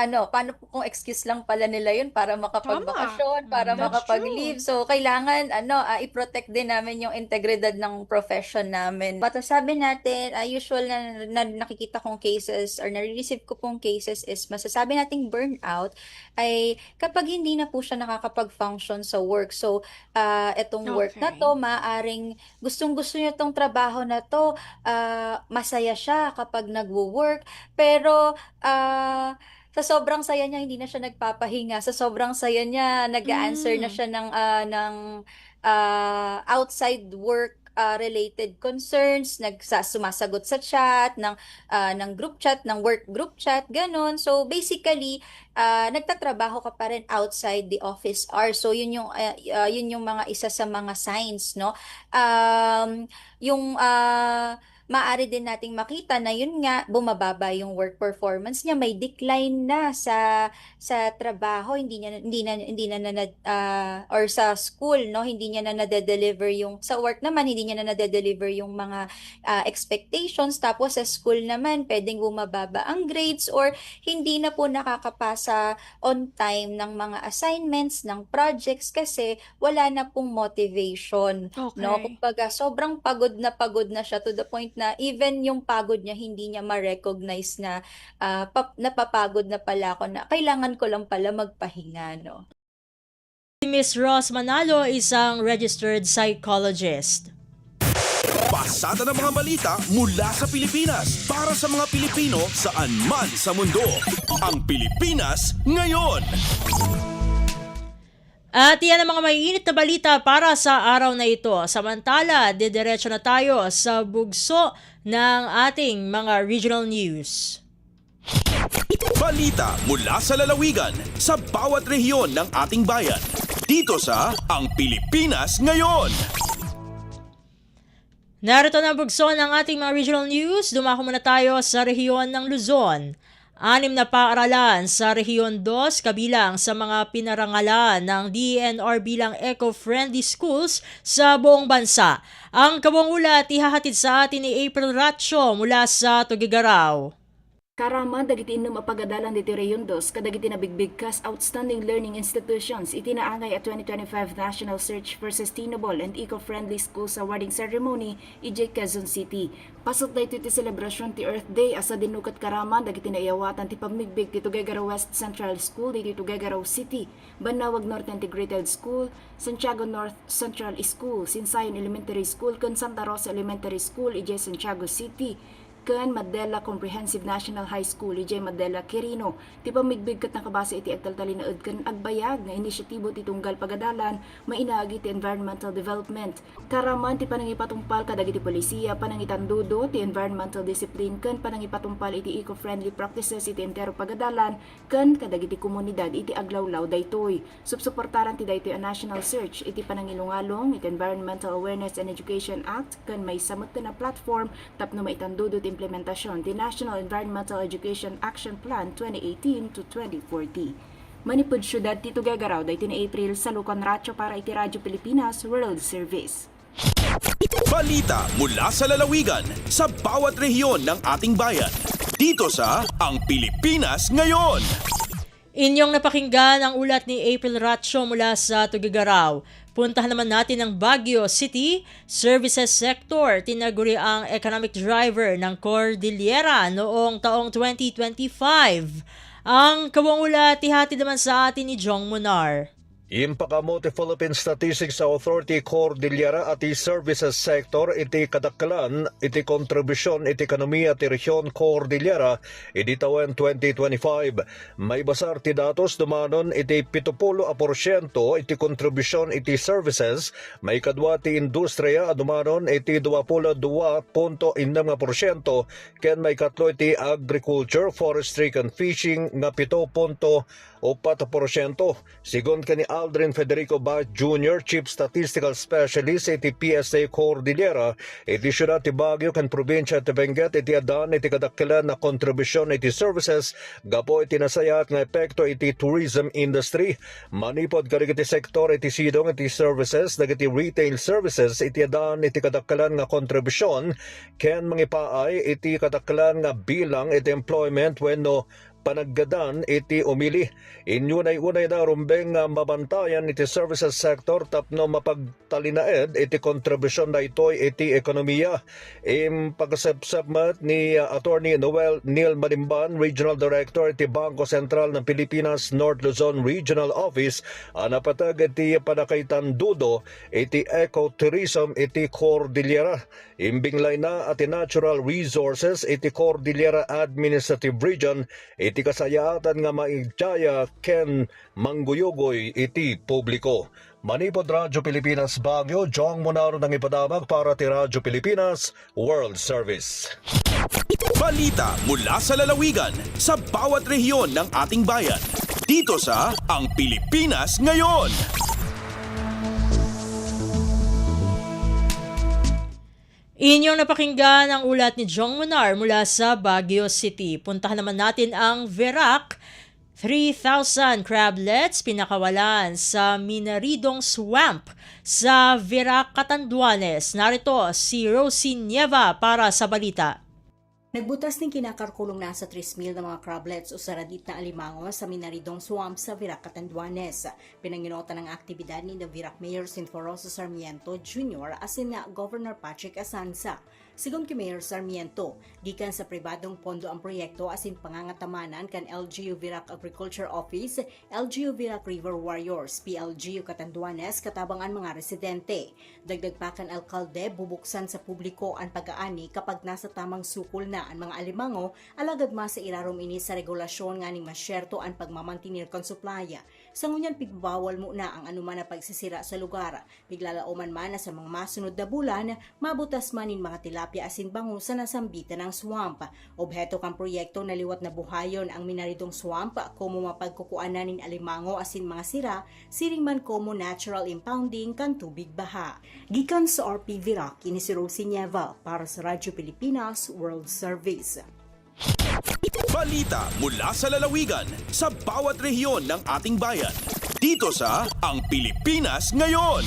Speaker 14: excuse lang pala nila yun para makapagbakasyon, para makapag-leave. So, kailangan, i-protect din namin yung integridad ng profession namin. But sabi natin, usual na nakikita kong cases or nare-receive ko pong cases is masasabi nating burnout ay kapag hindi na po siya nakakapag-function sa work. So, etong work na to, maaring gustong-gusto niya tong trabaho na to, masaya siya kapag nagwo-work, pero sa sobrang saya niya hindi na siya nagpapahinga, sa sobrang saya niya nag-a-answer na siya ng outside work related concerns, sumasagot sa chat ng group chat, ng work group chat, ganon. So basically, nagtatrabaho ka pa rin outside the office hours. So yun yung mga isa sa mga signs, no? Maaari din nating makita na yun nga bumababa yung work performance niya, may decline na sa trabaho, hindi na or sa school, no, hindi niya na nade-deliver yung sa work naman, hindi niya na nade-deliver yung mga expectations. Tapos sa school naman pwedeng bumababa ang grades or hindi na po nakakapasa on time ng mga assignments, ng projects kasi wala na pong motivation, no? Kumbaga sobrang pagod na siya to the point na even yung pagod niya hindi niya ma-recognize na napapagod na pala ako, na kailangan ko lang pala magpahinga, no?
Speaker 2: Si Miss Ross Manalo, isang registered psychologist.
Speaker 1: Pasada ng mga balita mula sa Pilipinas para sa mga Pilipino saan man sa mundo. Ang Pilipinas ngayon.
Speaker 2: At yan ang mga maiinit na balita para sa araw na ito. Samantala, didiretso na tayo sa bugso ng ating mga regional news.
Speaker 1: Balita mula sa lalawigan sa bawat rehiyon ng ating bayan. Dito sa Ang Pilipinas Ngayon.
Speaker 2: Narito na ang bugso ng ating mga regional news. Dumako muna tayo sa rehiyon ng Luzon. 6 na paaralan sa Rehiyon 2 kabilang sa mga pinarangalan ng DENR bilang eco-friendly schools sa buong bansa. Ang kabuang ulat ihahatid sa atin ni April Ratio mula sa Tuguegarao.
Speaker 15: Karama dagiti inum apagadalan diti Rehiyon 2 kadagiti nabigbig kas outstanding learning institutions itinaangay at 2025 National Search for Sustainable and Eco-Friendly Schools Awarding Ceremony ijay Quezon City. Pasok dayto iti celebration ti Earth Day asa dinukat karama dagiti naiyawatan ti pagmigbig ti Tuguegarao West Central School diti Tuguegarao City, Banawag North Integrated School, Santiago North Central School, Sinsayon Elementary School ken Santa Rosa Elementary School ijay Santiago City. Ken Madela Comprehensive National High School ijay Madela Quirino. Ti pamigbig ket nakabase iti agtaltalinaed ken agbayag nga inisyatibo ti tunggal pagadalan mainaagi ti environmental development. Karaman ti panangipatumpal kadagiti polisiya panangitandudo ti environmental discipline ken panangipatumpal iti eco-friendly practices iti entero pagadalan ken kadagiti komunidad iti aglawlaw daytoy. Subsuportaran ti daytoy a national search iti panangilungalong iti Environmental Awareness and Education Act ken may samot na platform tapno maitandudo ti implementasyon ti National Environmental Education Action Plan 2018 to 2040. Manipud syudad ti Tuguegarao dayto ni April sa Lucon Ratio para iti Radyo Pilipinas World Service.
Speaker 1: Balita mula sa lalawigan sa bawat rehiyon ng ating bayan. Dito sa Ang Pilipinas Ngayon.
Speaker 2: Inyong napakinggan ang ulat ni April Ratio mula sa Tuguegarao. Puntahan naman natin ang Baguio City Services Sector. Tinaguri ang economic driver ng Cordillera noong taong 2025. Ang kabuang ulat ihatid naman sa atin ni Jong Munar.
Speaker 16: Impakamo ti Philippine Statistics Authority Cordillera at ti Services Sector iti kadakkelan iti kontribusyon iti ekonomiya ti Rehiyon Cordillera iti tawen 2025. May basar ti datos dumanon iti 70% iti kontribusyon iti services, may kadwa ti industriya dumanon iti 22.6% ken may katlo iti agriculture, forestry ken fishing nga 7.4%. Sigon kani Aldrin Federico Ba Jr., Chief Statistical Specialist iti PSA Cordillera, iti syudad ti Baguio ken probinsya ti Benguet iti adan iti kadakkelan na kontribusyon iti services gapo iti nasayat nga epekto iti tourism industry. Manipod kadagiti sektor iti sidong iti services dagiti retail services iti adan iti kadakkelan nga kontribusyon ken mangipaay iti kadakkelan nga bilang iti employment wenno panaggadan iti umili. Inyunay-unay na rumbeng mabantayan iti services sector tapno mapagtalinaed iti kontribusyon na ito'y iti ekonomiya. Pagkasabsabmat ni Attorney Noel Neil Malimban, Regional Director iti Bangko Sentral ng Pilipinas North Luzon Regional Office, napatag iti panakaitandudo iti ecotourism iti Cordillera. Imbinglay na ati natural resources iti Cordillera Administrative Region iti kasayaatan nga maigdaya ken mangguyugoy iti publiko. Manipod Radyo Pilipinas Baguio, Jong Monaro nang ipadamag para ti Radyo Pilipinas World Service.
Speaker 1: Balita mula sa lalawigan sa bawat rehiyon ng ating bayan. Dito sa Ang Pilipinas Ngayon.
Speaker 2: Inyong napakinggan ang ulat ni Jong Munar mula sa Baguio City. Puntahan naman natin ang Verac. 3,000 crablets pinakawalan sa Minaridong Swamp sa Verac, Catanduanes. Narito si Rosie Nieva para sa balita.
Speaker 17: Nagbutas ng kinakarkulong nasa 3,000 na mga crablets o saradit na alimango sa Minaridong Swamp sa Verac, Catanduanes. Pinanginota ng aktibidad ni Verac Mayor Sinforoso Sarmiento Jr. asin na Governor Patrick Asanza. Sigon kay Mayor Sarmiento, gikan sa pribadong pondo ang proyekto asin pangangatamanan kan LGU Verac Agriculture Office, LGU Verac River Warriors, PLGU Catanduanes katabangan mga residente. Dagdag pa kan alkalde bubuksan sa publiko ang pag-aani kapag nasa tamang sukol na ang mga alimango, alagad masa irarom ini sa regulasyon nga ning masyerto ang pagmamantinir kon suplaya. Sa ngunyan pigbawal mo na ang anuman na pagsisira sa lugar. Biglalauman man na sa mga masunod na bulan, mabutas manin mga tila tilapia asin bango sa nasambitan ng swamp. Obheto kang proyekto na liwat na buhayon ang minaridong swamp como mapagkukuanan nin alimango asin mga sira, siring man como natural impounding kan tubig baha. Gikan sa RP Virac, ini si Rosie Nieva para sa Radyo Pilipinas World Service.
Speaker 1: Balita mula sa lalawigan sa bawat rehiyon ng ating bayan. Dito sa Ang Pilipinas Ngayon.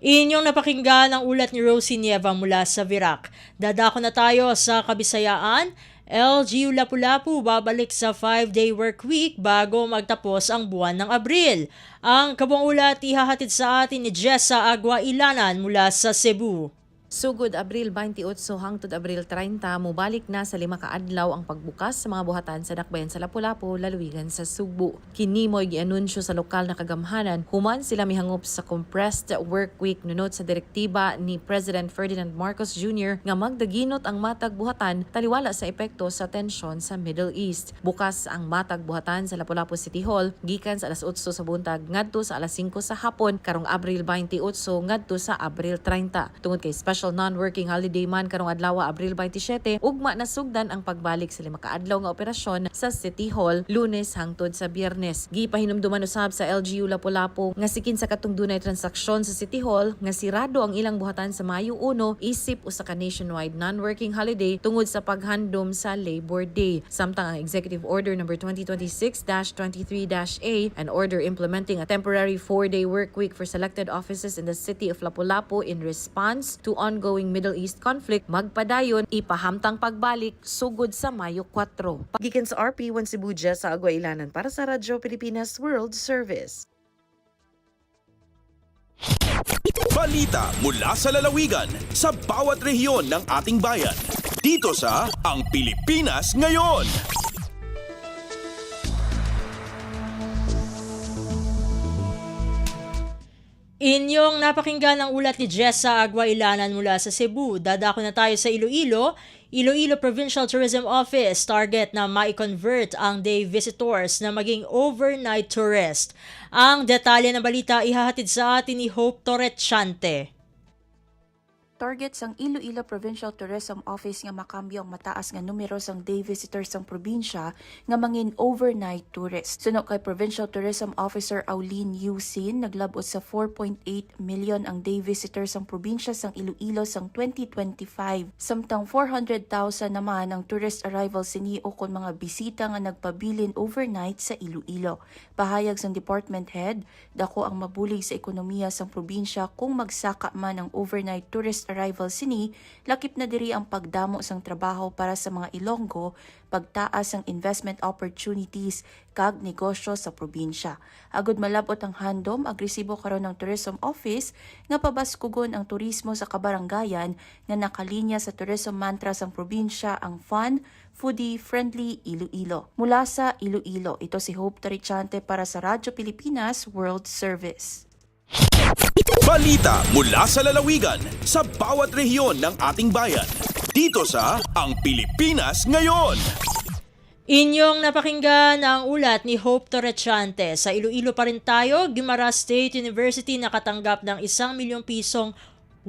Speaker 2: Inyong napakinggan ang ulat ni Rosie Nieva mula sa Virac. Dadako na tayo sa Kabisayaan. LGU Lapu-Lapu babalik sa 5-day work week bago magtapos ang buwan ng Abril. Ang kabuang ulat ihahatid sa atin ni Jessa Agua Ilanan mula sa Cebu.
Speaker 18: Sugod Abril 28 hangtod Abril 30, mubalik na sa 5 kaadlaw ang pagbukas sa mga buhatan sa dakbayan sa Lapu-Lapu, lalawigan sa Sugbo. Kini mo'y gianunsyo sa lokal na kagamhanan, human sila mihangop sa compressed work week nunot sa direktiba ni President Ferdinand Marcos Jr. nga magdaginot ang matag buhatan taliwala sa epekto sa tensyon sa Middle East. Bukas ang matag buhatan sa Lapu-Lapu City Hall gikan sa alas 8 sa buntag ngadto sa alas 5 sa hapon karong Abril 28 ngadto sa Abril 30. Tungod kay special non-working holiday man karong adlaw Abril 27, ugma na sugdan ang pagbalik sa 5 kaadlaw nga operasyon sa City Hall Lunes hangtod sa Biyernes. Gipahinumduman usab sa LGU Lapu-Lapu nga sikin sa katong dunay transaksyon sa City Hall nga sirado ang ilang buhatan sa Mayo 1 isip usa ka nationwide non-working holiday tungod sa paghandom sa Labor Day. Samtang ang Executive Order number 2026-23-A, an order implementing a temporary 4-day work week for selected offices in the city of Lapu-Lapu in response to ongoing Middle East conflict, magpadayon ipahamtang pagbalik sugod sa Mayo 4. Gikan sa RP1 Cebu, sa Agua Ilanan para sa Radyo Pilipinas World Service.
Speaker 1: Balita mula sa lalawigan sa bawat rehiyon ng ating bayan. Dito sa Ang Pilipinas Ngayon.
Speaker 2: Inyong napakinggan ang ulat ni Jessa Agua Ilanan mula sa Cebu. Dadako na tayo sa Iloilo. Iloilo Provincial Tourism Office target na mai-convert ang day visitors na maging overnight tourist. Ang detalye ng balita ihahatid sa atin ni Hope Torrechante.
Speaker 19: Target sang Iloilo Provincial Tourism Office nga makambyo ang mataas nga numero sang day visitors sang probinsya nga mangin overnight tourist. Suno kay Provincial Tourism Officer Aulin Yusin, naglabot sa 4.8 million ang day visitors sang probinsya sang Iloilo sang 2025. Samtang 400,000 naman ang tourist arrival sinio kon mga bisita nga nagpabilin overnight sa Iloilo. Pahayag sang department head, dako ang mabulig sa ekonomiya sang probinsya kung magsaka man ang overnight tourist arrival sini, lakip na diri ang pagdamo sang trabaho para sa mga Ilonggo, pagtaas ang investment opportunities kag negosyo sa probinsya. Agud malabot ang handom, agresibo karon ng Tourism Office nga pabaskugon ang turismo sa kabaranggayan nga nakalinya sa tourism mantra sang probinsya ang fun, foodie-friendly Iloilo. Mula sa Iloilo, ito si Hope Torrechante para sa Radyo Pilipinas World Service.
Speaker 1: Balita mula sa lalawigan sa bawat rehiyon ng ating bayan. Dito sa Ang Pilipinas Ngayon.
Speaker 2: Inyong napakinggan ang ulat ni Hope Torrechante. Sa Iloilo pa rin tayo, Guimaras State University nakatanggap ng 1 milyong pisong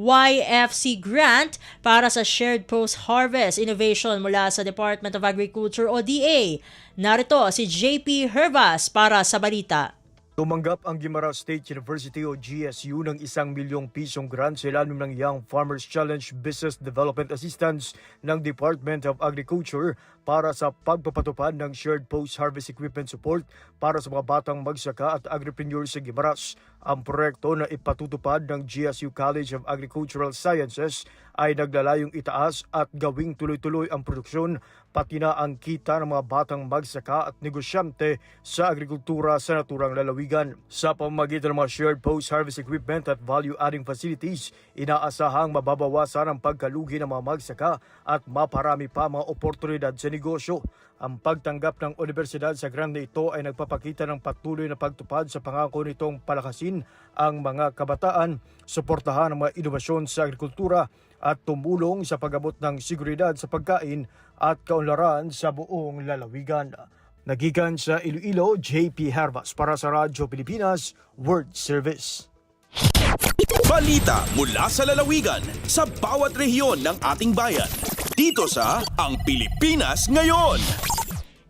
Speaker 2: YFC grant para sa Shared Post-Harvest Innovation mula sa Department of Agriculture o DA. Narito si JP Hervas para sa balita.
Speaker 20: Tumanggap ang Guimaras State University o GSU ng 1 milyong pisong grant sa ilalim ng Young Farmers Challenge Business Development Assistance ng Department of Agriculture para sa pagpapatupad ng Shared Post-Harvest Equipment Support para sa mga batang magsaka at agripreneurs sa Guimaras. Ang proyekto na ipatutupad ng GSU College of Agricultural Sciences ay naglalayong itaas at gawing tuloy-tuloy ang produksyon pati na ang kita ng mga batang magsaka at negosyante sa agrikultura sa naturang lalawigan. Sa pamamagitan ng mga shared post-harvest equipment at value-adding facilities, inaasahang mababawasan ang pagkalugi ng mga magsaka at maparami pa mga oportunidad sa negosyo. Ang pagtanggap ng universidad sa grant na ito ay nagpapakita ng patuloy na pagtupad sa pangako nitong palakasin ang mga kabataan, suportahan ang mga inobasyon sa agrikultura at tumulong sa pag-abot ng seguridad sa pagkain at kaunlaran sa buong lalawigan. Nagikan sa Iloilo, JP Hervas para sa Radyo Pilipinas World Service.
Speaker 1: Balita mula sa lalawigan sa bawat rehiyon ng ating bayan. Dito sa Ang Pilipinas Ngayon.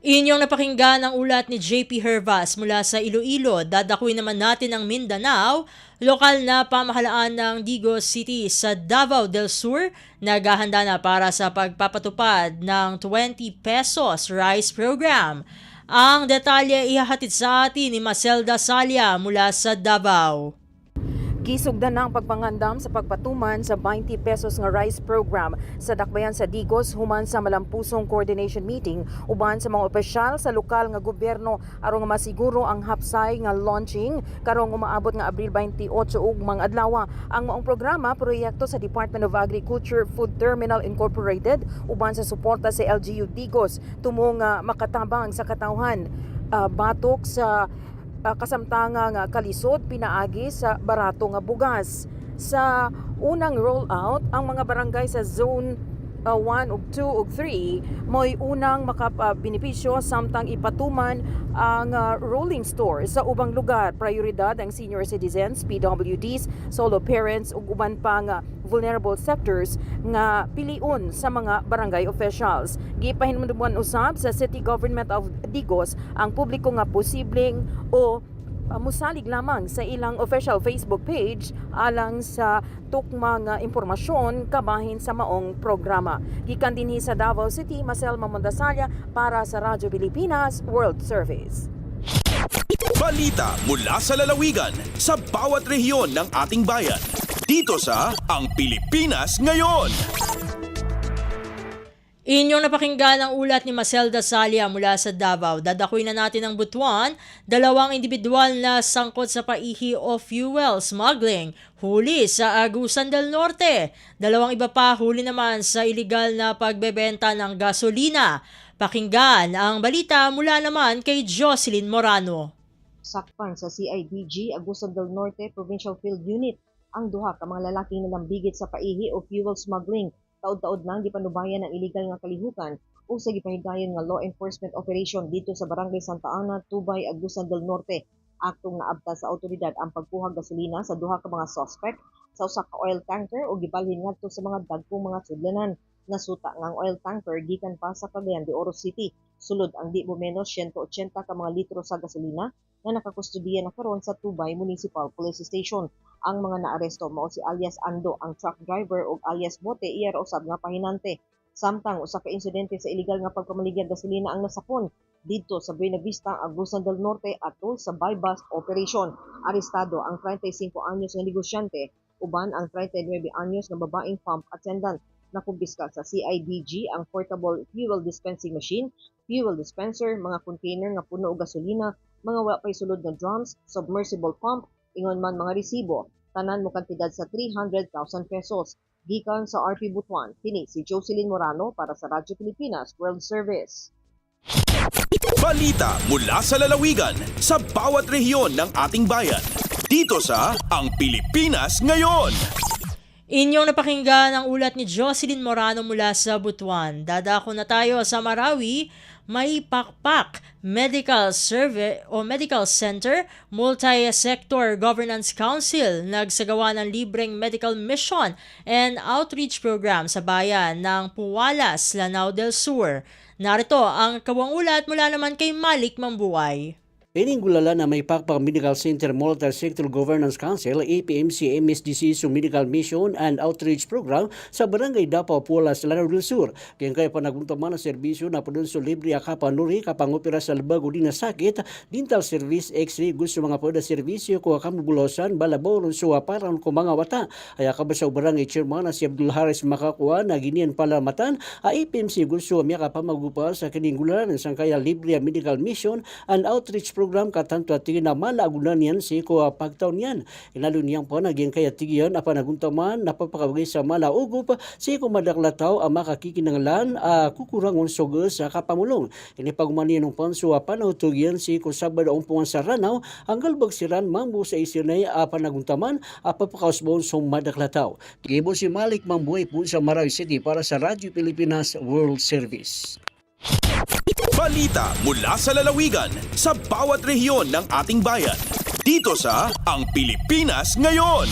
Speaker 2: Inyong napakinggan ang ulat ni JP Hervas mula sa Iloilo. Dadakuin naman natin ang Mindanao. Lokal na pamahalaan ng Digos City sa Davao del Sur naghahanda na para sa pagpapatupad ng 20 pesos rice program. Ang detalye ihahatid sa atin ni Maselda Salia mula sa Davao.
Speaker 21: Gisugdan na ang pagpangandam sa pagpatuman sa 20 pesos nga rice program sa dakbayan sa Digos human sa malampusong coordination meeting uban sa mga opisyal sa lokal nga gobyerno aron nga masiguro ang hapsay nga launching karong umaabot nga Abril 28 ug mga adlaw. Ang maong programa proyekto sa Department of Agriculture Food Terminal Incorporated uban sa suporta sa LGU Digos tumong makatabang sa katawhan batok sa kasamtangang kalisod pinaagi sa barato nga bugas. Sa unang rollout, ang mga barangay sa Zone 1 ug 2 ug 3 mo'y unang makabenepisyo samtang ipatuman ang rolling store sa ubang lugar. Prioridad ang senior citizens, PWDs, solo parents ug uban pang vulnerable sectors nga piliun sa mga barangay officials. Gipahinumduman usab sa City Government of Digos ang publiko nga posibleng o musalig lamang sa ilang official Facebook page alang sa tukmang impormasyon kabahin sa maong programa. Gikan dinhi sa Davao City, Maselma Mondasalia para sa Radyo Pilipinas World Service.
Speaker 1: Balita mula sa lalawigan sa bawat rehiyon ng ating bayan. Dito sa Ang Pilipinas Ngayon.
Speaker 2: Inyong napakinggan ang ulat ni Maselda Salia mula sa Davao. Dadakuin na natin ang Butuan. 2 individual na sangkot sa paihi o fuel smuggling huli sa Agusan del Norte. 2 iba pa huli naman sa iligal na pagbebenta ng gasolina. Pakinggan ang balita mula naman kay Jocelyn Morano.
Speaker 22: Sakpan sa CIDG Agusan del Norte Provincial Field Unit ang duha ka mga lalaking nalambigit sa paihi o fuel smuggling. Taod-taod nang gipanubayan ng illegal nga kalihukan o sa gipahigayon nga law enforcement operation dito sa Barangay Santa Ana, Tubay, Agusan del Norte. Aktong naabta sa autoridad ang pagkuha gasolina sa duha ka mga suspect sa usa ka oil tanker o gibalhin ngadto sa mga dagkong mga sudlanan. Nasuta nga ang oil tanker gikan pa sa Cagayan de Oro City. Sulod ang di menos 180 ka mga litro sa gasolina na nakakustudiya na karon sa Tubay Municipal Police Station. Ang mga naaresto mao si alias Ando, ang truck driver ug alias Bote iya ra usab nga pahinante. Samtang usa ka insidente sa illegal nga pagpamaligya gasolina ang nasapon didto sa Buena Vista, Agusan del Norte atol sa buy-bust operation. Arestado ang 35 anyos nga negosyante uban ang 39 anyos nga babaeng pump attendant. Nakumpiska sa CIDG ang portable fuel dispensing machine, fuel dispenser, mga container nga puno og gasolina, mga wa pay sulod nga drums, submersible pump, ingon man mga resibo. Tanan mo kantidad sa 300,000 pesos. Gikan sa RP Butuan, kini si Jocelyn Morano para sa Radyo Pilipinas World Service.
Speaker 1: Balita mula sa lalawigan sa bawat rehiyon ng ating bayan. Dito sa Ang Pilipinas Ngayon.
Speaker 2: Inyong napakinggan ang ulat ni Jocelyn Morano mula sa Butuan. Dadako na tayo sa Marawi. May Pakpak Medical Survey o Medical Center Multi-Sector Governance Council nagsagawa ng libreng medical mission and outreach program sa bayan ng Puwalas, Lanao del Sur. Narito ang kawang ulat mula naman kay Malik Mambuay.
Speaker 23: Piningulala na may Pakpak Medical Center Multi-Sector Governance Council, APMC MSDC sa Medical Mission and Outreach Program sa Barangay Dapaw, Puwalas, Lanao del Sur. Kaya kaya panagpuntaman ng serbisyo na padun sa libre akapanuri kapangopera sa labago din na sakit, dental service, x-ray, gusto mga poda serbisyo ko akamubulosan, balabaw, suwa parang ko mga wata. Ay akabasaw Barangay Chairman na si Abdul Haris makakuha na ginian palamatan, APMC gusto miya kapamagupal sa kiningulalan ng sangkaya libre medical mission and outreach program katanto at tingin na malagunan yan si ko pagtaon yan. Inalo niyang po naging kaya tigiyan apa naguntaman napapakabagay sa malaugup si ko madaklataw ang makakikinanglan kukurangon sogo sa kapamulong. Ini pagmani ng panso panautugian si ko Sabado umpungan sa Ranao ang galbag siran mambu sa isinay apa naguntaman apapakausbon sa madaklataw. Gibo si Malik Mambuay po sa Marawi City para sa Radyo Pilipinas World Service.
Speaker 1: Balita mula sa lalawigan sa bawat rehiyon ng ating bayan. Dito sa Ang Pilipinas Ngayon.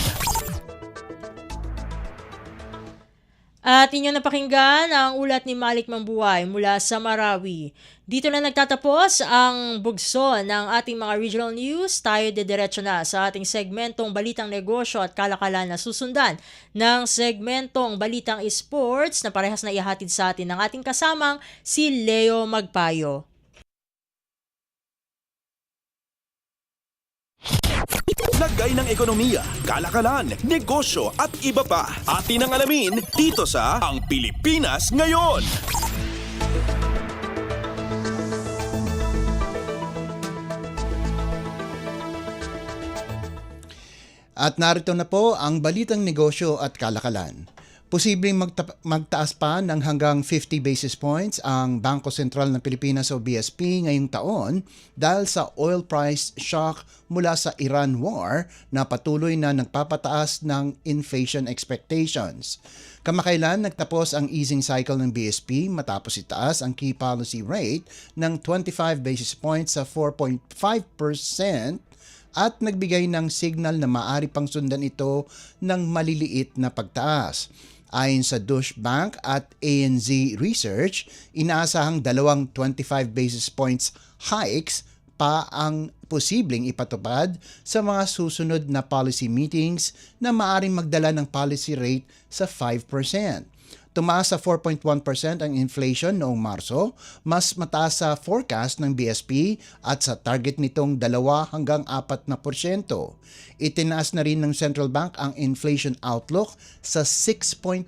Speaker 2: At inyo napakinggan ang ulat ni Malik Mambuhay mula sa Marawi. Dito na nagtatapos ang bugso ng ating mga regional news. Tayo dediretso na sa ating segmentong Balitang Negosyo at Kalakalan na susundan ng segmentong Balitang Esports na parehas na ihatid sa atin ng ating kasamang si Leo Magpayo.
Speaker 1: Lagay ng ekonomiya, kalakalan, negosyo at iba pa. Atin ang alamin dito sa Ang Pilipinas Ngayon.
Speaker 3: At narito na po ang balitang negosyo at kalakalan. Posibleng magtaas pa ng hanggang 50 basis points ang Bangko Sentral ng Pilipinas o BSP ngayong taon dahil sa oil price shock mula sa Iran war na patuloy na nagpapataas ng inflation expectations. Kamakailan nagtapos ang easing cycle ng BSP matapos itaas ang key policy rate ng 25 basis points sa 4.5% at nagbigay ng signal na maaari pang sundan ito ng maliliit na pagtaas. Ayon sa Deutsche Bank at ANZ Research, inaasahang dalawang 25 basis points hikes pa ang posibleng ipatupad sa mga susunod na policy meetings na maaaring magdala ng policy rate sa 5%. Tumaas sa 4.1% ang inflation noong Marso, mas mataas sa forecast ng BSP at sa target nitong 2 hanggang 4%. Itinaas na rin ng Central Bank ang inflation outlook sa 6.3%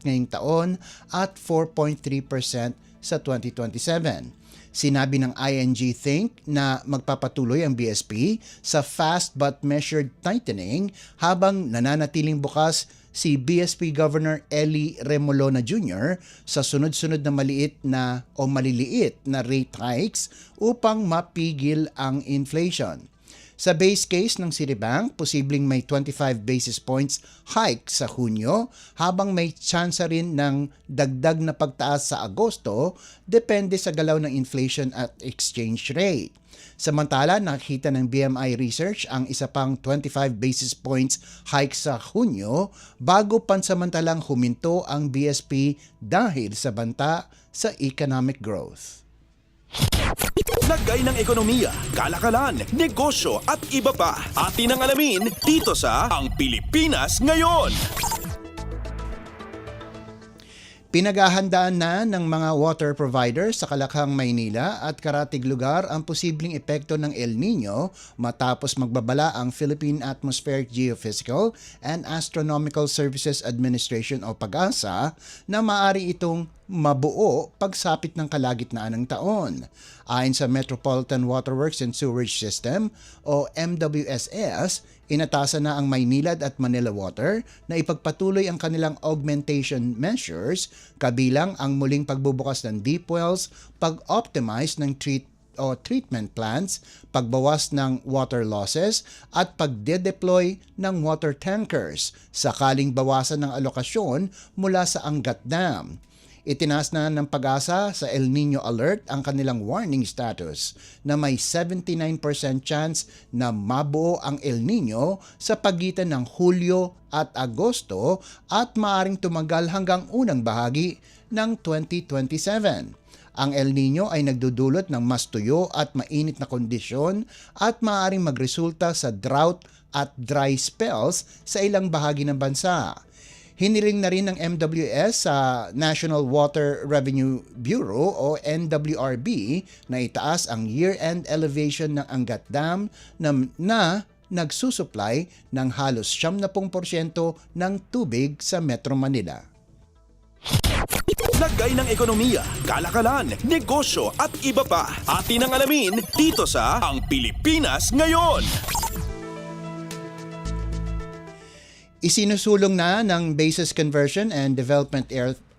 Speaker 3: ngayong taon at 4.3% sa 2027. Sinabi ng ING Think na magpapatuloy ang BSP sa fast but measured tightening habang nananatiling bukas si BSP Governor Eli Remolona Jr. sa sunod-sunod na maliliit na rate hikes upang mapigil ang inflation. Sa base case ng Citibank, posibleng may 25 basis points hike sa Hunyo habang may tsansa rin ng dagdag na pagtaas sa Agosto depende sa galaw ng inflation at exchange rate. Samantala, nakita ng BMI Research ang isa pang 25 basis points hike sa Hunyo bago pansamantalang huminto ang BSP dahil sa banta sa economic growth.
Speaker 1: Lagay ng ekonomiya, kalakalan, negosyo at iba pa. Atin ang alamin dito sa Ang Pilipinas Ngayon.
Speaker 3: Pinaghahandaan na ng mga water providers sa Kalakhang, Maynila at karatig lugar ang posibleng epekto ng El Nino matapos magbabala ang Philippine Atmospheric Geophysical and Astronomical Services Administration o PAGASA na maaari itong mabuo pagsapit ng kalagitnaan ng taon. Ayon sa Metropolitan Waterworks and Sewerage System o MWSS, inatasan na ang Maynilad at Manila Water na ipagpatuloy ang kanilang augmentation measures kabilang ang muling pagbubukas ng deep wells, pag-optimize ng treatment plants, pagbawas ng water losses at pagde-deploy ng water tankers sakaling bawasan ng alokasyon mula sa Angat Dam. Itinaas na ng PAGASA sa El Nino Alert ang kanilang warning status na may 79% chance na mabuo ang El Nino sa pagitan ng Hulyo at Agosto at maaring tumagal hanggang unang bahagi ng 2027. Ang El Nino ay nagdudulot ng mas tuyo at mainit na kondisyon at maaaring magresulta sa drought at dry spells sa ilang bahagi ng bansa. Hiniling na rin ng MWS sa National Water Revenue Bureau o NWRB na itaas ang year-end elevation ng Angat Dam na nagsusupply ng halos 70% ng tubig sa Metro Manila.
Speaker 1: Lagay ng ekonomiya, kalakalan, negosyo at iba pa. Atin ang alamin dito sa Ang Pilipinas Ngayon.
Speaker 3: Isinusulong na ng Bases Conversion and Development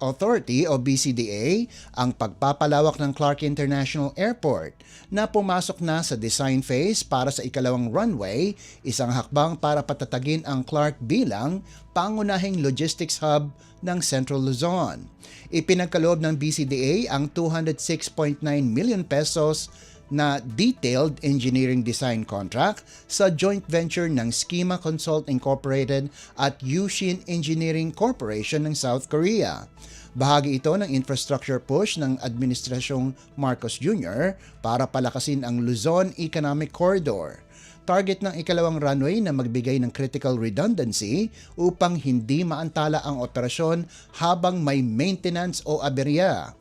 Speaker 3: Authority o BCDA ang pagpapalawak ng Clark International Airport na pumasok na sa design phase para sa ikalawang runway, isang hakbang para patatagin ang Clark bilang pangunahing logistics hub ng Central Luzon. Ipinagkaloob ng BCDA ang 206.9 million pesos na detailed engineering design contract sa joint venture ng Schema Consult Incorporated at Yushin Engineering Corporation ng South Korea. Bahagi ito ng infrastructure push ng Administrasyong Marcos Jr. para palakasin ang Luzon Economic Corridor. Target ng ikalawang runway na magbigay ng critical redundancy upang hindi maantala ang operasyon habang may maintenance o aberya.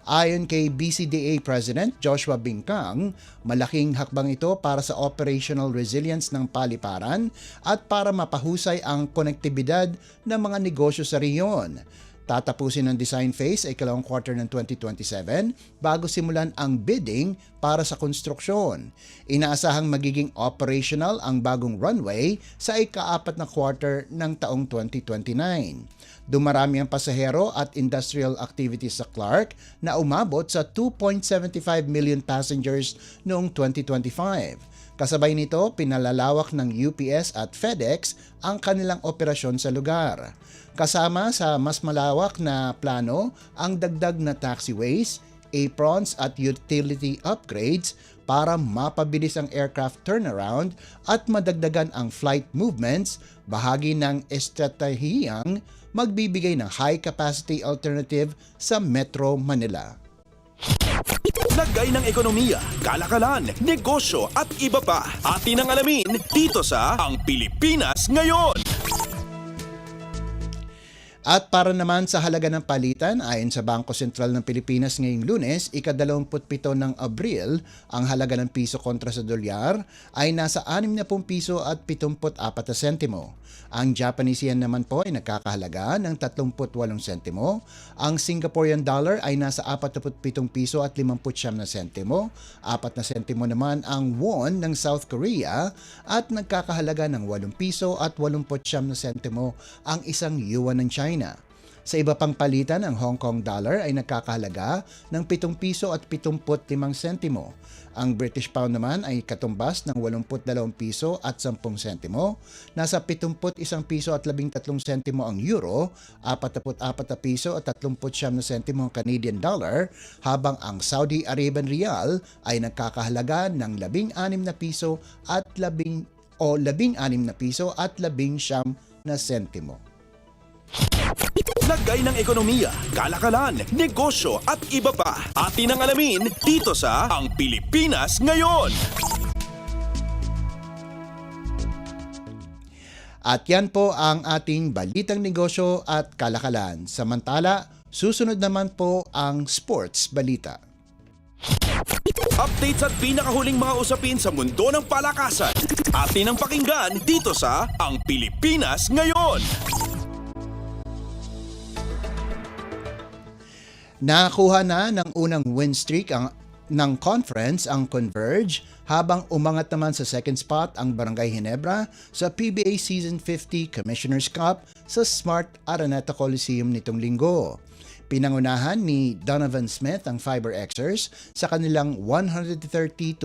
Speaker 3: Ayon kay BCDA President Joshua Bingkang, malaking hakbang ito para sa operational resilience ng paliparan at para mapahusay ang konektibidad ng mga negosyo sa riyon. Tatapusin ang design phase ay ikalawang quarter ng 2027 bago simulan ang bidding para sa konstruksyon. Inaasahang magiging operational ang bagong runway sa ika-4 na quarter ng taong 2029. Dumarami ang pasahero at industrial activities sa Clark na umabot sa 2.75 million passengers noong 2025. Kasabay nito, pinalalawak ng UPS at FedEx ang kanilang operasyon sa lugar. Kasama sa mas malawak na plano ang dagdag na taxiways, aprons at utility upgrades para mapabilis ang aircraft turnaround at madagdagan ang flight movements, bahagi ng estratehiyang magbibigay ng high-capacity alternative sa Metro Manila.
Speaker 1: Lagay ng ekonomiya, kalakalan, negosyo at iba pa. Atin ang alamin dito sa Ang Pilipinas Ngayon.
Speaker 3: At para naman sa halaga ng palitan, ayon sa Bangko Sentral ng Pilipinas ngayong Lunes, ika-27 ng Abril, ang halaga ng piso kontra sa dolyar ay nasa 60 piso at 74 sentimo. Ang Japanese yen naman po ay nagkakahalaga ng 38 sentimo. Ang Singaporean dollar ay nasa 47 piso at 59 sentimo. 4 na sentimo naman ang won ng South Korea at nagkakahalaga ng 8 piso at 89 sentimo ang isang yuan ng China. Sa iba pang palitan, ang Hong Kong dollar ay nagkakahalaga ng 7 piso at 75 sentimo. Ang British pound naman ay katumbas ng 82 piso at 10 sentimo. Nasa 71 piso at 13 sentimo ang euro, 44 piso at 39 sentimo ang Canadian dollar, habang ang Saudi Arabian rial ay nagkakahalaga ng 16 na piso at 16 na piso at 19 na sentimo.
Speaker 1: Lagay ng ekonomiya, kalakalan, negosyo at iba pa. Atin ang alamin dito sa Ang Pilipinas Ngayon.
Speaker 3: At yan po ang ating balitang negosyo at kalakalan. Samantala, susunod naman po ang sports balita.
Speaker 1: Updates at pinakahuling mga usapin sa mundo ng palakasan. Atin ang pakinggan dito sa Ang Pilipinas Ngayon.
Speaker 3: Nakakuha na ng unang win streak ng conference ang Converge, habang umangat naman sa second spot ang Barangay Ginebra sa PBA Season 50 Commissioner's Cup sa Smart Araneta Coliseum nitong linggo. Pinangunahan ni Donovan Smith ang Fiber Xers sa kanilang 130-103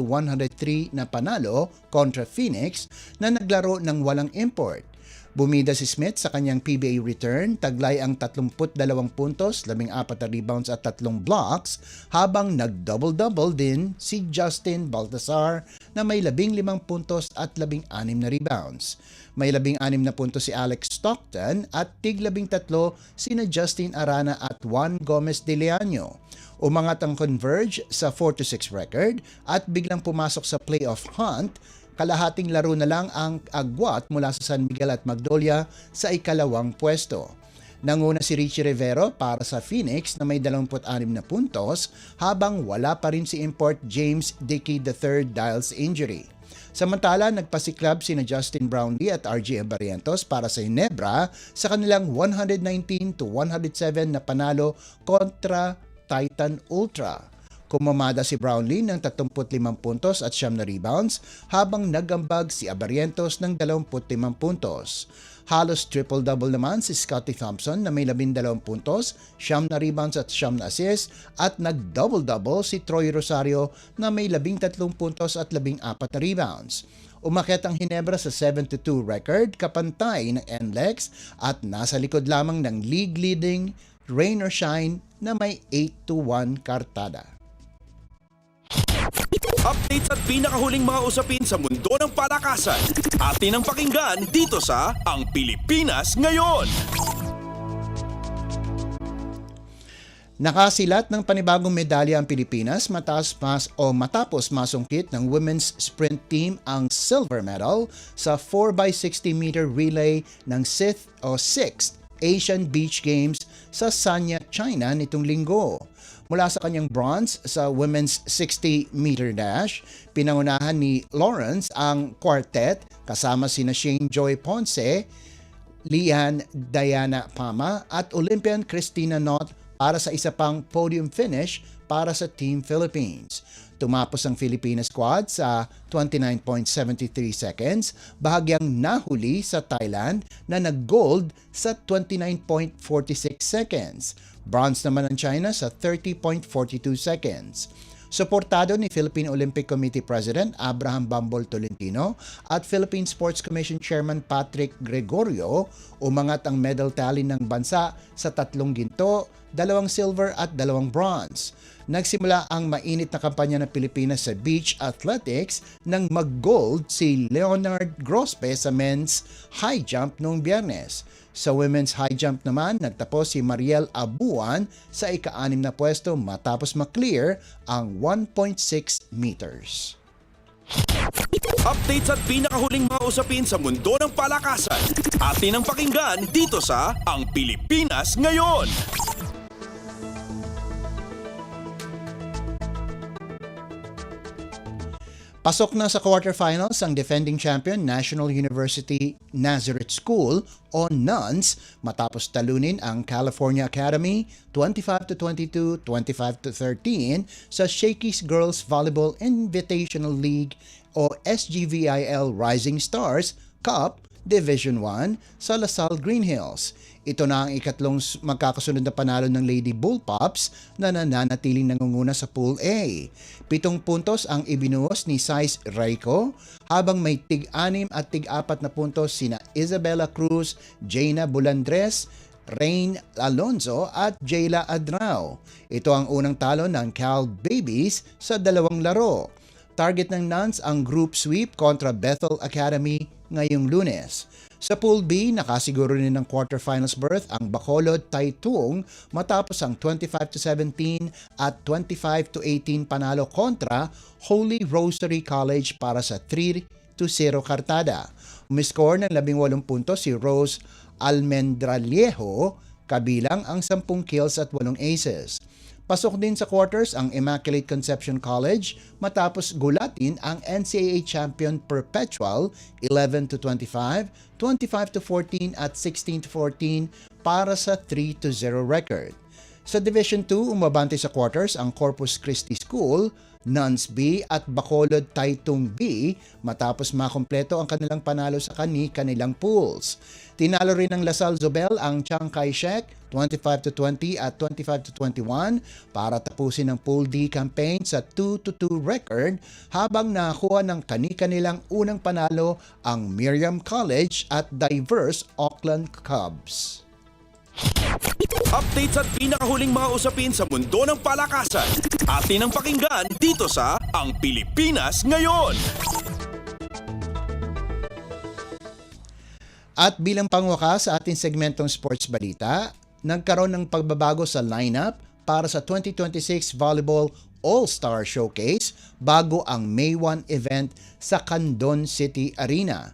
Speaker 3: na panalo kontra Phoenix na naglaro ng walang import. Bumida si Smith sa kanyang PBA return, taglay ang 32 puntos, 14 na rebounds at 3 blocks, habang nag-double-double din si Justin Baltasar na may 15 puntos at 16 na rebounds. May 16 na puntos si Alex Stockton at tig-13 sina Justin Arana at Juan Gomez de Leaño. Umangat ang Converge sa 4-6 record at biglang pumasok sa playoff hunt. Kalahating laro na lang ang agwat mula sa San Miguel at Magnolia sa ikalawang pwesto. Nanguna si Richie Rivero para sa Phoenix na may 26 na puntos, habang wala pa rin si import James Dickey III dahil sa injury. Samantala, nagpasiklab sina Justin Brownlee at RJ Barrientos para sa Ginebra sa kanilang 119-107 na panalo kontra Titan Ultra. Kumamada si Brownlee ng 35 puntos at 9 na rebounds, habang nagambag si Abarrientos ng 25 puntos. Halos triple-double naman si Scottie Thompson na may 12 puntos, 9 na rebounds at 9 na assists, at nag-double-double si Troy Rosario na may 13 puntos at 14 na rebounds. Umakyat ang Ginebra sa 7-2 record, kapantay ng NLEX, at nasa likod lamang ng league-leading Rain or Shine na may 8-1 kartada.
Speaker 1: Updates at pinakahuling mga usapin sa mundo ng palakasan. Atin ang pakinggan dito sa Ang Pilipinas Ngayon.
Speaker 3: Nakasilat ng panibagong medalya ang Pilipinas matapos masungkit ng women's sprint team ang silver medal sa 4x60 meter relay ng 6th Asian Beach Games sa Sanya, China nitong linggo. Mula sa kanyang bronze sa women's 60 meter dash, pinangunahan ni Lawrence ang quartet kasama sina Shane Joy Ponce, Lian Diana Pama at Olympian Christina Knott para sa isa pang podium finish para sa Team Philippines. Tumapos ang Filipina squad sa 29.73 seconds, bahagyang nahuli sa Thailand na nag-gold sa 29.46 seconds. Bronze naman ang China sa 30.42 seconds. Suportado ni Philippine Olympic Committee President Abraham Bambol Tolentino at Philippine Sports Commission Chairman Patrick Gregorio, umangat ang medal tally ng bansa sa 3 ginto, 2 silver at 2 bronze. Nagsimula ang mainit na kampanya ng Pilipinas sa beach athletics nang mag-gold si Leonard Grospe sa men's high jump noong Biyernes. Sa women's high jump naman, nagtapos si Mariel Abuan sa ika-6 na pwesto matapos maklear ang 1.6 meters.
Speaker 1: Updates at pinakahuling mga usapin sa mundo ng palakasan. Atin ang pakinggan dito sa Ang Pilipinas Ngayon.
Speaker 3: Pasok na sa quarterfinals ang defending champion National University Nazareth School o NUNS matapos talunin ang California Academy 25-22, 25-13 sa Shakey's Girls Volleyball Invitational League o SGVIL Rising Stars Cup Division 1 sa Lasal Green Hills. Ito na ang ikatlong magkakasunod na panalo ng Lady Bullpups na nananatiling nangunguna sa Pool A. 7 puntos ang ibinuhos ni Sais Raico, habang may tig-6 at tig-4 na puntos sina Isabella Cruz, Jaina Bulandres, Rain Alonzo at Jayla Adrao. Ito ang unang talo ng Cal Babies sa 2 laro. Target ng Nuns ang group sweep kontra Bethel Academy ngayong Lunes. Sa Pool B, nakasiguro rin ng quarterfinals berth ang Bacolod Taitung matapos ang 25-17 at 25-18 panalo kontra Holy Rosary College para sa 3-0 kartada. Umiscore ng 18 puntos si Rose Almendralejo, kabilang ang 10 kills at 8 aces. Pasok din sa quarters ang Immaculate Conception College matapos gulatin ang NCAA champion Perpetual 11-25, 25-14 at 16-14 para sa 3-0 record. Sa Division 2, umabante sa quarters ang Corpus Christi School, Nuns B at Bacolod Taitung B matapos makompleto ang kanilang panalo sa kanilang pools. Tinalo rin ng Lasal Zobel ang Chiang Kai-shek 25-20 at 25-21 para tapusin ang Pool D campaign sa 2-2 record, habang nakakuha ng kanilang unang panalo ang Miriam College at Diverse Auckland Cubs.
Speaker 1: Updates at pinakahuling mga usapin sa mundo ng palakasan. Atin ang pakinggan dito sa Ang Pilipinas Ngayon.
Speaker 3: At bilang pangwakas sa ating segmentong sports balita, nagkaroon ng pagbabago sa lineup para sa 2026 Volleyball All-Star Showcase bago ang May 1 event sa Candon City Arena.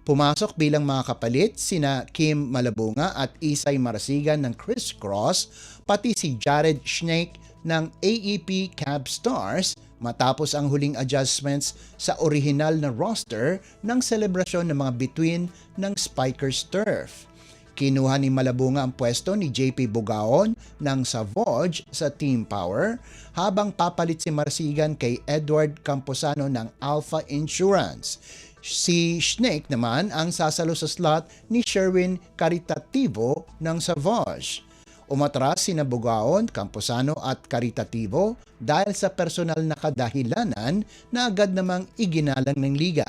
Speaker 3: Pumasok bilang mga kapalit sina Kim Malabunga at Isay Marasigan ng Criss Cross, pati si Jared Schneck ng AEP Cab Stars matapos ang huling adjustments sa orihinal na roster ng selebrasyon ng mga bituin ng Spikers Turf. Kinuha ni Malabunga ang pwesto ni JP Bugaon ng Savoj sa Team Power, habang papalit si Marasigan kay Edward Camposano ng Alpha Insurance. Si Schneck naman ang sasalo sa slot ni Sherwin Caritativo ng Savoj. Umatras sina Bugaon, Camposano at Caritativo dahil sa personal na kadahilanan na agad namang iginalang ng liga.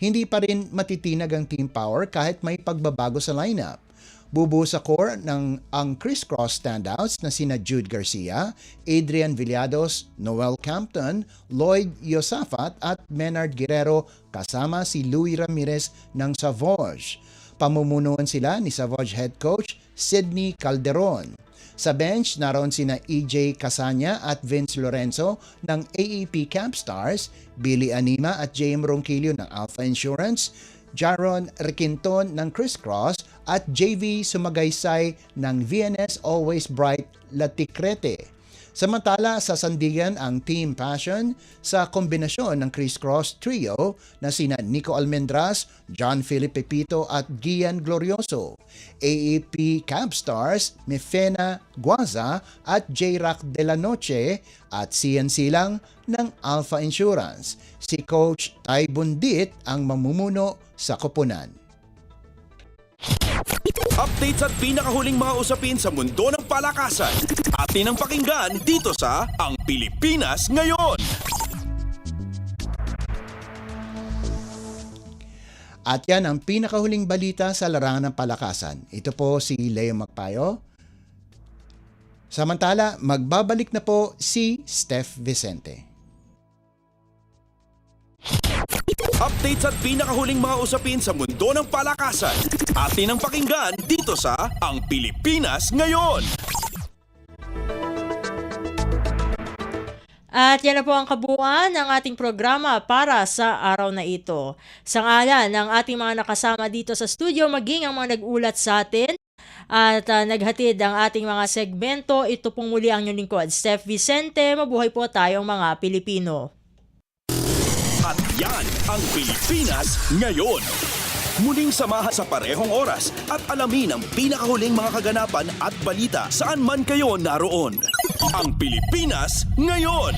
Speaker 3: Hindi pa rin matitinag ang Team Power kahit may pagbabago sa lineup. Bubuo sa core ng ang crisscross standouts na sina Jude Garcia, Adrian Villados, Noel Campton, Lloyd Yosafat at Menard Guerrero kasama si Louie Ramirez ng Savoge. Pamumunuan sila ni Savoge head coach Sidney Calderon. Sa bench, naroon sina EJ Casanya at Vince Lorenzo ng AAP Capstars, Billy Anima at JM Ronquillo ng Alpha Insurance, Jaron Requinton ng Crisscross at JV Sumagaysay ng VNS Always Bright Laticrete. Samantala sa Sandigan ang Team Passion sa kombinasyon ng Crisscross Trio na sina Nico Almendras, John Philip Pepito at Gian Glorioso. AAP Capstars, Mefena Guaza at J-Rock de la Noche at CNC lang ng Alpha Insurance. Si Coach Tay Bundit ang mamumuno sa koponan.
Speaker 1: Updates at pinakahuling mga usapin sa mundo ng palakasan. Atin ang pakinggan dito sa Ang Pilipinas Ngayon.
Speaker 3: At yan ang pinakahuling balita sa larangan ng palakasan. Ito po si Leo Magpayo. Samantala, magbabalik na po si Steph Vicente.
Speaker 1: Updates at pinakahuling mga usapin sa mundo ng palakasan. Atin ang pakinggan dito sa Ang Pilipinas Ngayon.
Speaker 2: At yan na po ang kabuuan ng ating programa para sa araw na ito. Sa ngalan ng ating mga nakasama dito sa studio, maging ang mga nag-ulat sa atin at naghatid ang ating mga segmento, ito pong muli ang inyong lingkod, Steph Vicente. Mabuhay po tayong mga Pilipino.
Speaker 1: At yan ang Pilipinas Ngayon. Muling samahan sa parehong oras at alamin ang pinakahuling mga kaganapan at balita saan man kayo naroon. Ang Pilipinas Ngayon.